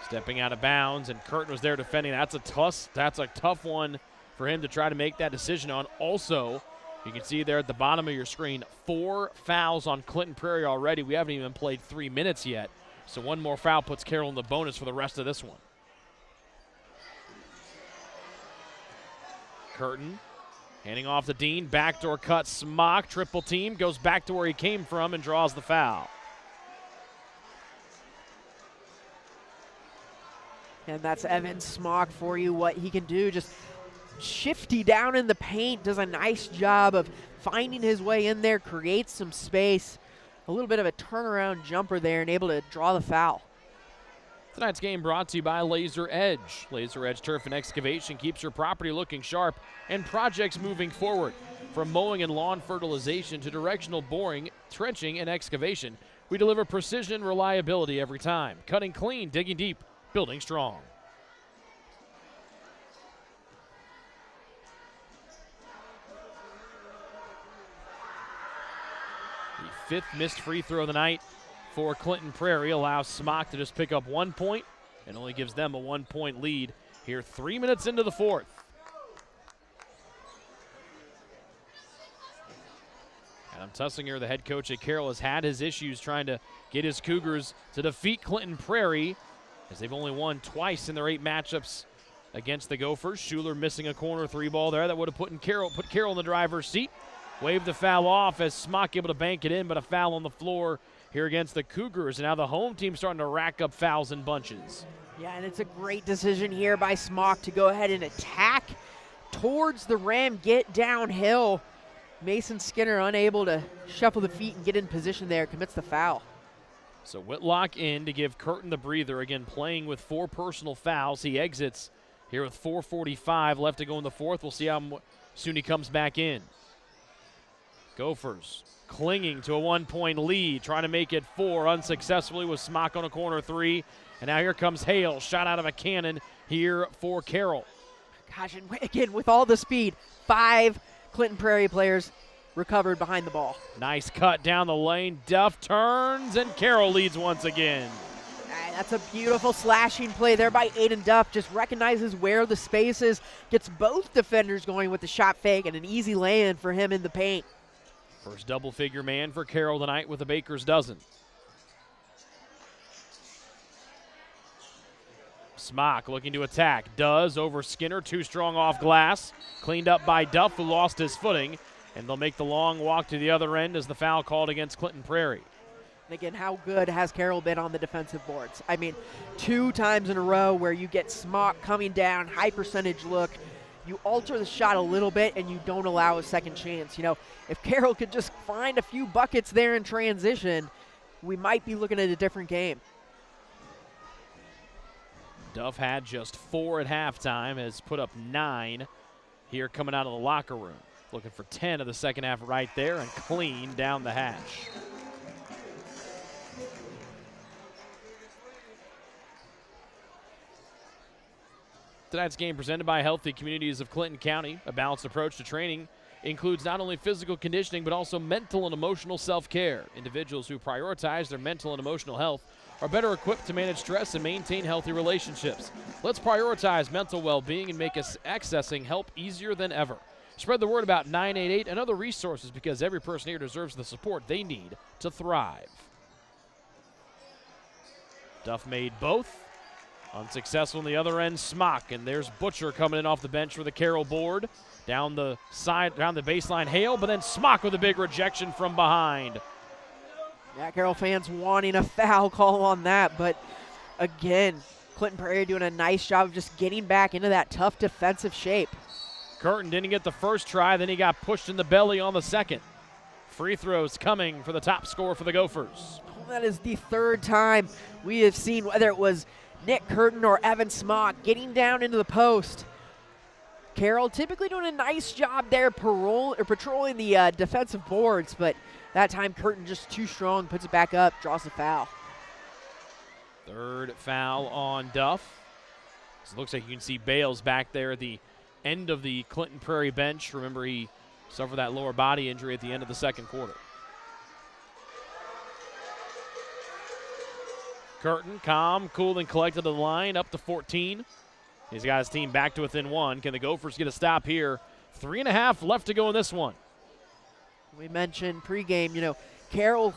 Stepping out of bounds, and Curtin was there defending. That's a tough one for him to try to make that decision on. Also, you can see there at the bottom of your screen, 4 fouls on Clinton Prairie already. We haven't even played 3 minutes yet. So one more foul puts Carroll in the bonus for the rest of this one. Curtin handing off to Dean. Backdoor cut. Smock. Triple team. Goes back to where he came from and draws the foul. And that's Evan Smock for you, what he can do. Just shifty down in the paint. Does a nice job of finding his way in there. Creates some space. A little bit of a turnaround jumper there and able to draw the foul. Tonight's game brought to you by Laser Edge. Laser Edge Turf and Excavation keeps your property looking sharp and projects moving forward. From mowing and lawn fertilization to directional boring, trenching, and excavation, we deliver precision and reliability every time. Cutting clean, digging deep, building strong. The fifth missed free throw of the night for Clinton Prairie allows Smock to just pick up 1 point and only gives them a 1 point lead here 3 minutes into the fourth. Adam Tussinger, the head coach at Carroll, has had his issues trying to get his Cougars to defeat Clinton Prairie, as they've only won twice in their 8 matchups against the Gophers. Schuler missing a corner 3 ball there that would have put Carroll in the driver's seat. Waved the foul off as Smock able to bank it in, but a foul on the floor here against the Cougars. And now the home team starting to rack up fouls in bunches. Yeah, and it's a great decision here by Smock to go ahead and attack towards the rim, get downhill. Mason Skinner unable to shuffle the feet and get in position there, commits the foul. So Whitlock in to give Curtin the breather. Again, playing with 4 personal fouls. He exits here with 4:45 left to go in the fourth. We'll see how soon he comes back in. Gophers clinging to a 1 point lead, trying to make it 4 unsuccessfully with Smock on a corner 3. And now here comes Hale, shot out of a cannon here for Carroll. Gosh, and again, with all the speed, 5 Clinton Prairie players recovered behind the ball. Nice cut down the lane. Duff turns, and Carroll leads once again. That's a beautiful slashing play there by Aiden Duff. Just recognizes where the space is, gets both defenders going with the shot fake, and an easy lay-in for him in the paint. First double-figure man for Carroll tonight with a baker's dozen. Smock looking to attack. Does over Skinner, too strong off glass. Cleaned up by Duff, who lost his footing. And they'll make the long walk to the other end as the foul called against Clinton Prairie. And again, how good has Carroll been on the defensive boards? I mean, 2 times in a row where you get Smock coming down, high percentage look. You alter the shot a little bit and you don't allow a second chance. You know, if Carroll could just find a few buckets there in transition, we might be looking at a different game. Duff had just 4 at halftime, has put up 9 here coming out of the locker room. Looking for 10 of the second half right there and clean down the hatch. Tonight's game presented by Healthy Communities of Clinton County. A balanced approach to training includes not only physical conditioning but also mental and emotional self-care. Individuals who prioritize their mental and emotional health are better equipped to manage stress and maintain healthy relationships. Let's prioritize mental well-being and make accessing help easier than ever. Spread the word about 988 and other resources, because every person here deserves the support they need to thrive. Duff made both. Unsuccessful on the other end, Smock, and there's Butcher coming in off the bench for the Carroll board. Down the side, down the baseline, Hale, but then Smock with a big rejection from behind. Yeah, Carroll fans wanting a foul call on that, but again, Clinton Prairie doing a nice job of just getting back into that tough defensive shape. Curtin didn't get the first try, then he got pushed in the belly on the second. Free throws coming for the top scorer for the Gophers. That is the 3rd time we have seen, whether it was Nick Curtin or Evan Smock, getting down into the post. Carroll typically doing a nice job there patrolling the defensive boards, but that time Curtin just too strong, puts it back up, draws the foul. 3rd foul on Duff. So it looks like you can see Bales back there at the end of the Clinton Prairie bench. Remember, he suffered that lower body injury at the end of the second quarter. Curtin, calm, cool, and collected to the line, up to 14. He's got his team back to within 1. Can the Gophers get a stop here? 3.5 left to go in this one. We mentioned pregame, you know, Carroll,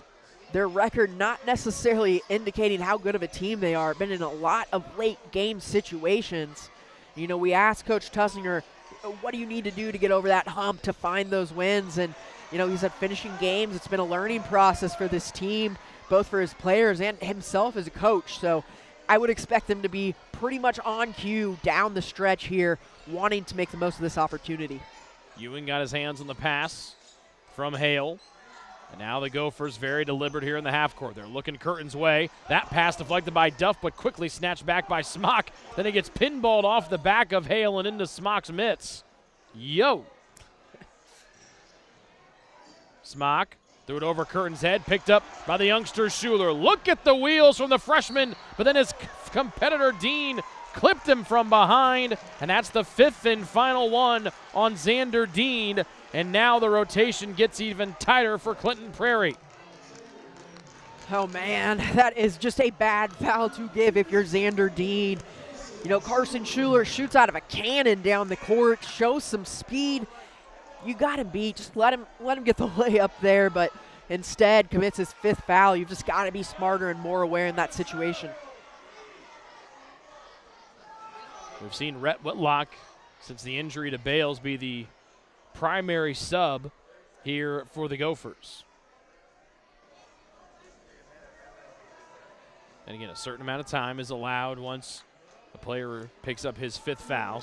their record not necessarily indicating how good of a team they are. Been in a lot of late game situations. You know, we asked Coach Tussinger, what do you need to do to get over that hump to find those wins? And, you know, he said finishing games, it's been a learning process for this team, both for his players and himself as a coach. So I would expect them to be pretty much on cue down the stretch here, wanting to make the most of this opportunity. Ewing got his hands on the pass from Hale. And now the Gophers very deliberate here in the half court. They're looking Curtin's way. That pass deflected by Duff, but quickly snatched back by Smock. Then it gets pinballed off the back of Hale and into Smock's mitts. Yo. Smock threw it over Curtin's head, picked up by the youngster Schuler. Look at the wheels from the freshman, but then his competitor Dean clipped him from behind, and that's the 5th and final one on Xander Dean. And now the rotation gets even tighter for Clinton Prairie. Oh, man, that is just a bad foul to give if you're Xander Dean. You know, Carson Schuler shoots out of a cannon down the court, shows some speed. You got him beat. Just let him get the layup there, but instead commits his 5th foul. You've just got to be smarter and more aware in that situation. We've seen Rhett Whitlock, since the injury to Bales, be the primary sub here for the Gophers. And again, a certain amount of time is allowed once a player picks up his 5th foul.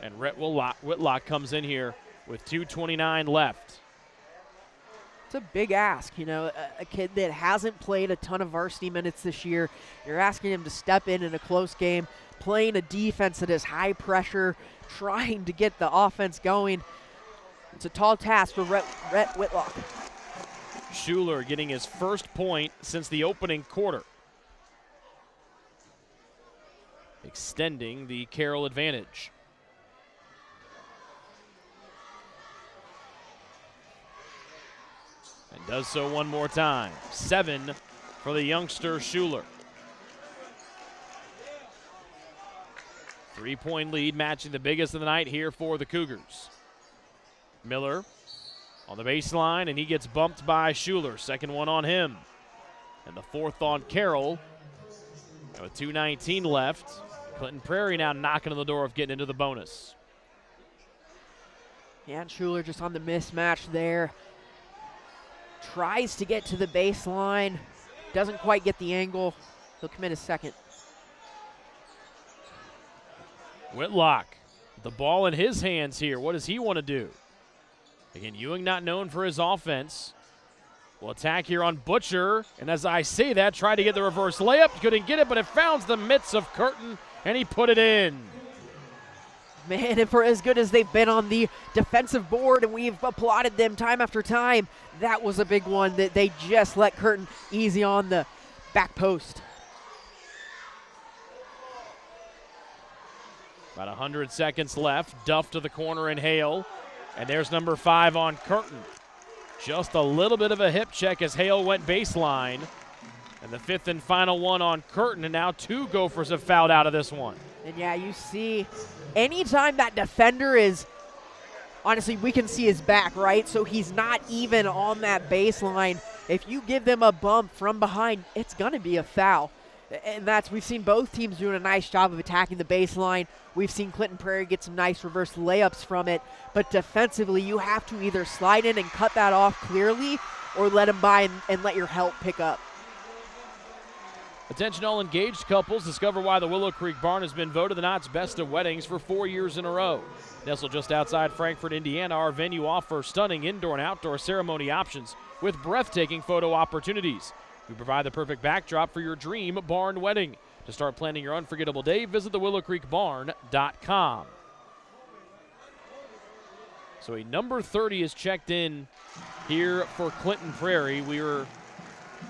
And Rhett Whitlock comes in here with 2:29 left. It's a big ask, you know, a kid that hasn't played a ton of varsity minutes this year. You're asking him to step in a close game, playing a defense that is high pressure, trying to get the offense going. It's a tall task for Rhett Whitlock. Schuler getting his first point since the opening quarter, extending the Carroll advantage. And does so one more time. 7 for the youngster Schuler. 3-point lead, matching the biggest of the night here for the Cougars. Miller on the baseline, and he gets bumped by Schuler. Second one on him. And the 4th on Carroll. And with 2:19 left, Clinton Prairie now knocking on the door of getting into the bonus. Yeah, and Schuler just on the mismatch there. Tries to get to the baseline. Doesn't quite get the angle. He'll commit his 2nd. Whitlock, the ball in his hands here. What does he want to do? Again, Ewing not known for his offense. Will attack here on Butcher. And as I say that, tried to get the reverse layup. Couldn't get it, but it found the mitts of Curtin, and he put it in. Man, and for as good as they've been on the defensive board, and we've applauded them time after time, that was a big one that they just let Curtin easy on the back post. About 100 seconds left. Duff to the corner and Hale. And there's number 5 on Curtin. Just a little bit of a hip check as Hale went baseline. And the 5th and final one on Curtin. And now 2 Gophers have fouled out of this one. And yeah, you see, anytime that defender is, honestly, we can see his back, right? So he's not even on that baseline. If you give them a bump from behind, it's going to be a foul. And we've seen both teams doing a nice job of attacking the baseline. We've seen Clinton Prairie get some nice reverse layups from it. But defensively, you have to either slide in and cut that off clearly or let him by and let your help pick up. Attention all engaged couples, discover why the Willow Creek Barn has been voted the Knott's Best of Weddings for 4 years in a row. Nestled just outside Frankfort, Indiana, our venue offers stunning indoor and outdoor ceremony options with breathtaking photo opportunities. We provide the perfect backdrop for your dream barn wedding. To start planning your unforgettable day, visit thewillowcreekbarn.com. So a number 30 is checked in here for Clinton Prairie. We were,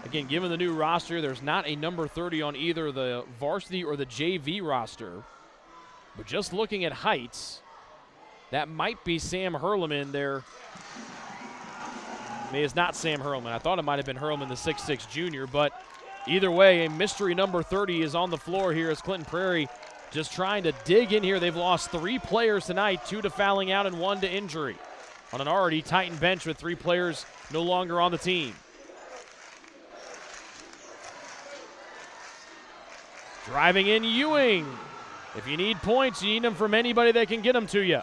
again, given the new roster, there's not a number 30 on either the varsity or the JV roster. But just looking at heights, that might be Sam Hurleman there. I mean, it's not Sam Hurleman. I thought it might have been Hurleman, the 6'6 junior, but either way, a mystery number 30 is on the floor here as Clinton Prairie just trying to dig in here. They've lost 3 players tonight, 2 to fouling out and 1 to injury, on an already tightened bench with 3 players no longer on the team. Driving in Ewing. If you need points, you need them from anybody that can get them to you.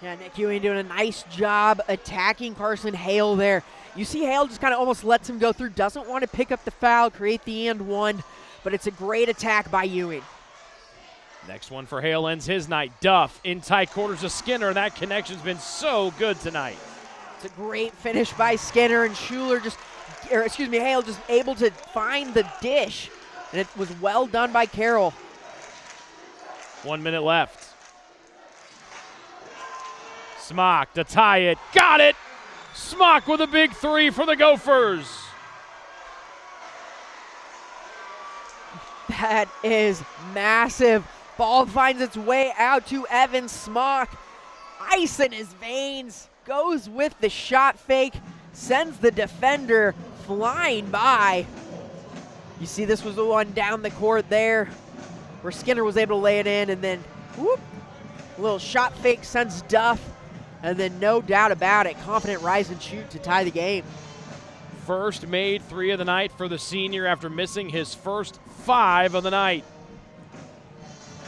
Yeah, Nick Ewing doing a nice job attacking Carson Hale there. You see Hale just kind of almost lets him go through, doesn't want to pick up the foul, create the and one, but it's a great attack by Ewing. Next one for Hale ends his night. Duff in tight quarters to Skinner. That connection's been so good tonight. It's a great finish by Skinner, and Hale just able to find the dish, and it was well done by Carroll. 1 minute left. Smock to tie it. Got it! Smock with a big three for the Gophers. That is massive. Ball finds its way out to Evan Smock. Ice in his veins. Goes with the shot fake. Sends the defender flying by. You see this was the one down the court there where Skinner was able to lay it in, and then whoop, a little shot fake sends Duff. And then no doubt about it, confident rise and shoot to tie the game. First made three of the night for the senior after missing his first 5 of the night.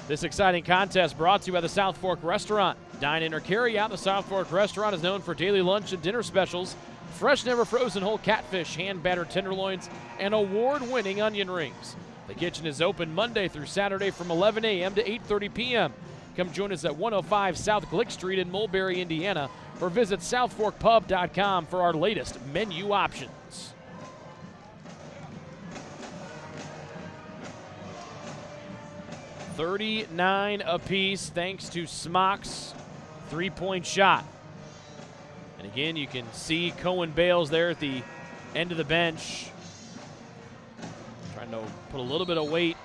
This exciting contest brought to you by the South Fork Restaurant. Dine in or carry out. The South Fork Restaurant is known for daily lunch and dinner specials, fresh, never frozen whole catfish, hand-battered tenderloins, and award-winning onion rings. The kitchen is open Monday through Saturday from 11 a.m. to 8:30 p.m. Come join us at 105 South Glick Street in Mulberry, Indiana, or visit southforkpub.com for our latest menu options. $39 apiece thanks to Smock's three-point shot. And again, you can see Cohen Bales there at the end of the bench, trying to put a little bit of weight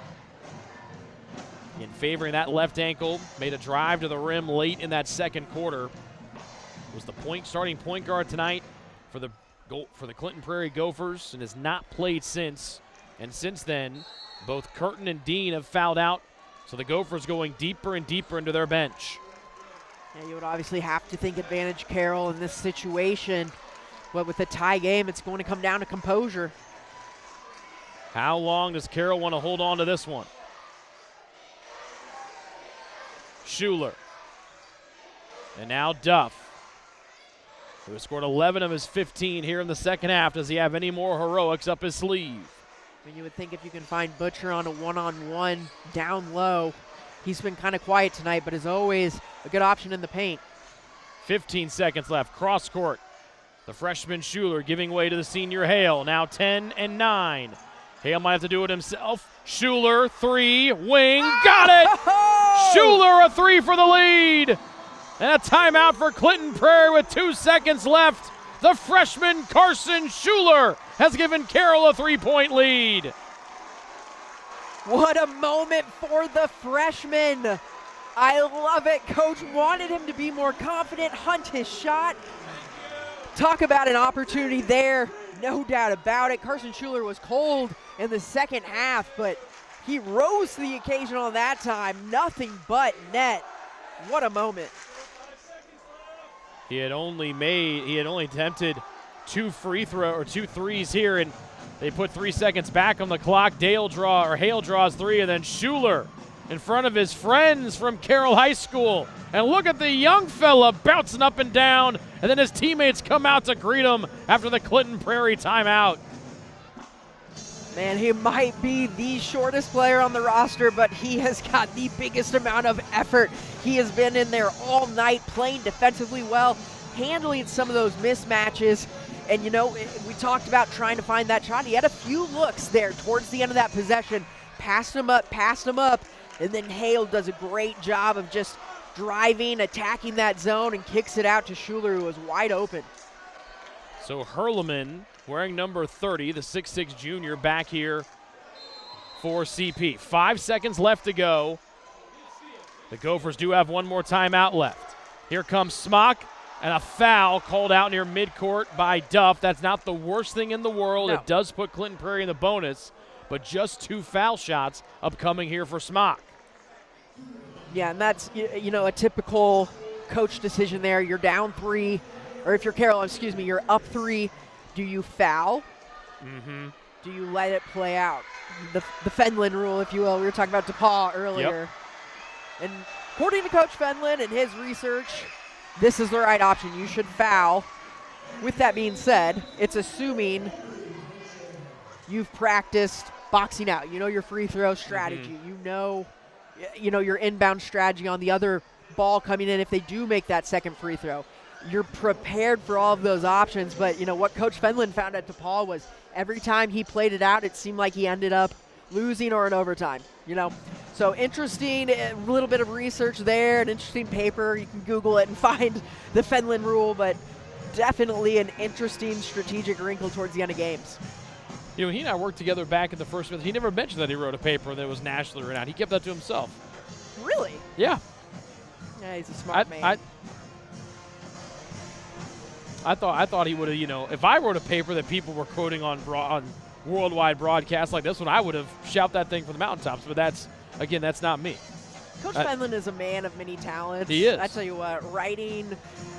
in favoring that left ankle. Made a drive to the rim late in that second quarter. Was the starting point guard tonight for the Clinton Prairie Gophers and has not played since. And since then, both Curtin and Dean have fouled out, so the Gophers going deeper and deeper into their bench. Yeah, you would obviously have to think advantage Carroll in this situation, but with a tie game, it's going to come down to composure. How long does Carroll want to hold on to this one? Schuler. And now Duff, who has scored 11 of his 15 here in the second half. Does he have any more heroics up his sleeve? I mean, you would think if you can find Butcher on a one-on-one down low. He's been kind of quiet tonight, but is always a good option in the paint. 15 seconds left. Cross court. The freshman Schuler giving way to the senior Hale. Now 10 and 9. Hale might have to do it himself. Schuler, 3, wing, got it! Schuler, a 3 for the lead. And a timeout for Clinton Prairie with 2 seconds left. The freshman Carson Schuler has given Carroll a 3-point lead. What a moment for the freshman. I love it. Coach wanted him to be more confident, hunt his shot. Talk about an opportunity there. No doubt about it. Carson Schuler was cold in the second half, but he rose to the occasion on that time. Nothing but net. What a moment. He had only attempted 2 threes here, and they put 3 seconds back on the clock. Hale draws 3, and then Schuler in front of his friends from Carroll High School. And look at the young fella bouncing up and down, and then his teammates come out to greet him after the Clinton Prairie timeout. Man, he might be the shortest player on the roster, but he has got the biggest amount of effort. He has been in there all night, playing defensively well, handling some of those mismatches. And, you know, we talked about trying to find that shot. He had a few looks there towards the end of that possession. Passed him up, and then Hale does a great job of just driving, attacking that zone, and kicks it out to Schuler, who was wide open. So Hurleman, wearing number 30, the 6'6 junior, back here for CP. 5 seconds left to go. The Gophers do have one more timeout left. Here comes Smock, and a foul called out near midcourt by Duff. That's not the worst thing in the world. No. It does put Clinton Prairie in the bonus, but just 2 foul shots upcoming here for Smock. Yeah, and that's, you know, a typical coach decision there. You're down 3, or if you're Carroll, you're up 3. Do you foul? Mm-hmm. Do you let it play out? The Fenlon rule, if you will. We were talking about DePaul earlier. Yep. And according to Coach Fenlon and his research, this is the right option. You should foul. With that being said, it's assuming you've practiced boxing out. You know your free throw strategy. You know your inbound strategy on the other ball coming in if they do make that second free throw. You're prepared for all of those options, but what Coach Fenlon found at DePaul was every time he played it out, it seemed like he ended up losing or in overtime, So interesting, a little bit of research there, an interesting paper. You can Google it and find the Fenlon rule, but definitely an interesting strategic wrinkle towards the end of games. He and I worked together back in the first month. He never mentioned that he wrote a paper that was nationally renowned. He kept that to himself. Really? Yeah. Yeah, he's a smart man. I thought he would have, if I wrote a paper that people were quoting on worldwide broadcasts like this one, I would have shouted that thing from the mountaintops. But that's not me. Coach Fenlon is a man of many talents. He is. I tell you what, writing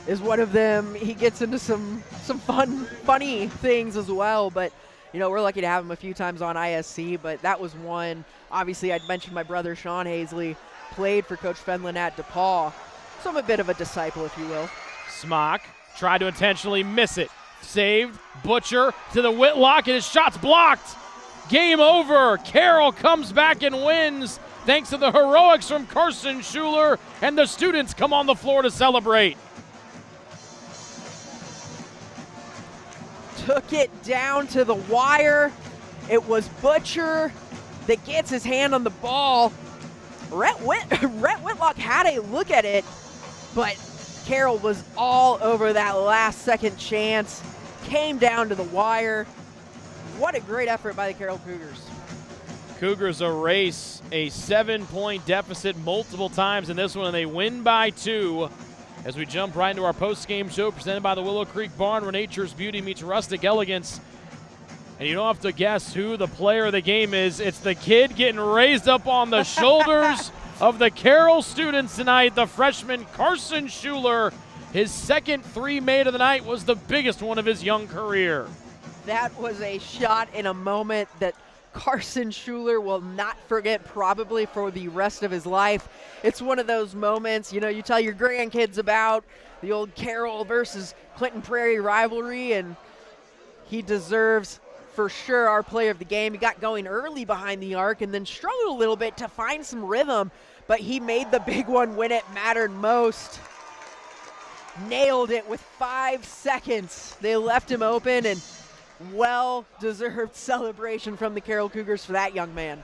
is one of them. He gets into some funny things as well. But, we're lucky to have him a few times on ISC. But that was one. Obviously, I'd mentioned my brother, Sean Hazley, played for Coach Fenlon at DePaul. So I'm a bit of a disciple, if you will. Smock tried to intentionally miss it. Saved. Butcher to the Whitlock, and his shot's blocked. Game over. Carroll comes back and wins thanks to the heroics from Carson Schuler, and the students come on the floor to celebrate. Took it down to the wire. It was Butcher that gets his hand on the ball. Rhett Whitlock had a look at it, but Carroll was all over that last second chance. Came down to the wire. What a great effort by the Carroll Cougars. Cougars erase a 7-point deficit multiple times in this one, and they win by 2. As we jump right into our post-game show presented by the Willow Creek Barn, where nature's beauty meets rustic elegance. And you don't have to guess who the player of the game is. It's the kid getting raised up on the shoulders of the Carroll students tonight, the freshman Carson Schuler. His second three made of the night was the biggest one of his young career. That was a shot in a moment that Carson Schuler will not forget probably for the rest of his life. It's one of those moments, you tell your grandkids about the old Carroll versus Clinton Prairie rivalry, and he deserves for sure our player of the game. He got going early behind the arc and then struggled a little bit to find some rhythm, but he made the big one when it mattered most. Nailed it with 5 seconds. They left him open, and well-deserved celebration from the Carroll Cougars for that young man.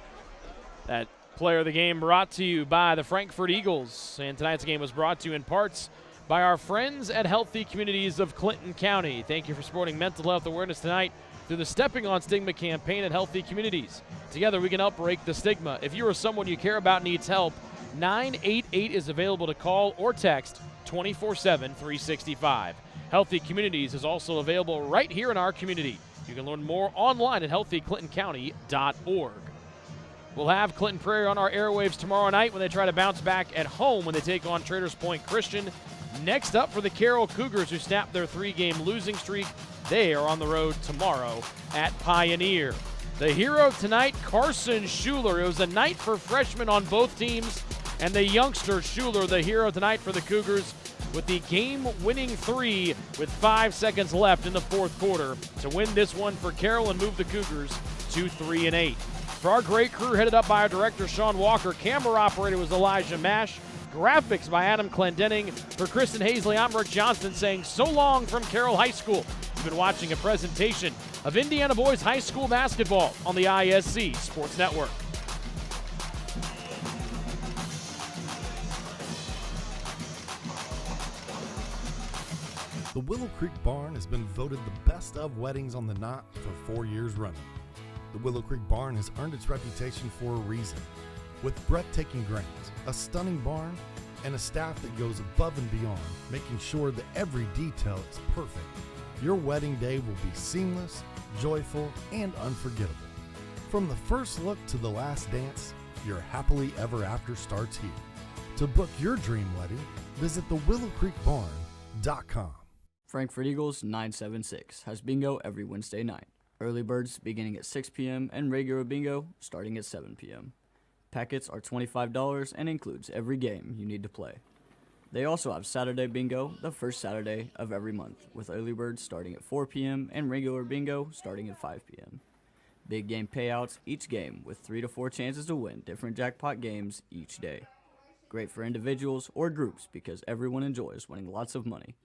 That player of the game brought to you by the Frankfort Eagles, and tonight's game was brought to you in parts by our friends at Healthy Communities of Clinton County. Thank you for supporting mental health awareness tonight through the Stepping on Stigma campaign at Healthy Communities. Together we can help break the stigma. If you or someone you care about needs help, 988 is available to call or text 24/7, 365. Healthy Communities is also available right here in our community. You can learn more online at healthyclintoncounty.org. We'll have Clinton Prairie on our airwaves tomorrow night when they try to bounce back at home when they take on Traders Point Christian. Next up for the Carroll Cougars, who snapped their 3-game losing streak, they are on the road tomorrow at Pioneer. The hero tonight, Carson Schuler. It was a night for freshmen on both teams, and the youngster Schuler, the hero tonight for the Cougars, with the game-winning 3 with 5 seconds left in the fourth quarter to win this one for Carroll and move the Cougars to 3-8. For our great crew, headed up by our director, Sean Walker, camera operator was Elijah Mash, graphics by Adam Clendenning. For Kristen Hazley, I'm Rick Johnston saying so long from Carroll High School. You've been watching a presentation of Indiana Boys High School basketball on the ISC Sports Network. The Willow Creek Barn has been voted the best of weddings on the Knot for 4 years running. The Willow Creek Barn has earned its reputation for a reason. With breathtaking grounds, a stunning barn, and a staff that goes above and beyond, making sure that every detail is perfect, your wedding day will be seamless, joyful, and unforgettable. From the first look to the last dance, your happily ever after starts here. To book your dream wedding, visit thewillowcreekbarn.com. Frankfort Eagles 976 has bingo every Wednesday night. Early birds beginning at 6 p.m. and regular bingo starting at 7 p.m. Packets are $25 and includes every game you need to play. They also have Saturday Bingo the first Saturday of every month, with early birds starting at 4 p.m. and regular bingo starting at 5 p.m. Big game payouts each game with 3 to 4 chances to win different jackpot games each day. Great for individuals or groups because everyone enjoys winning lots of money.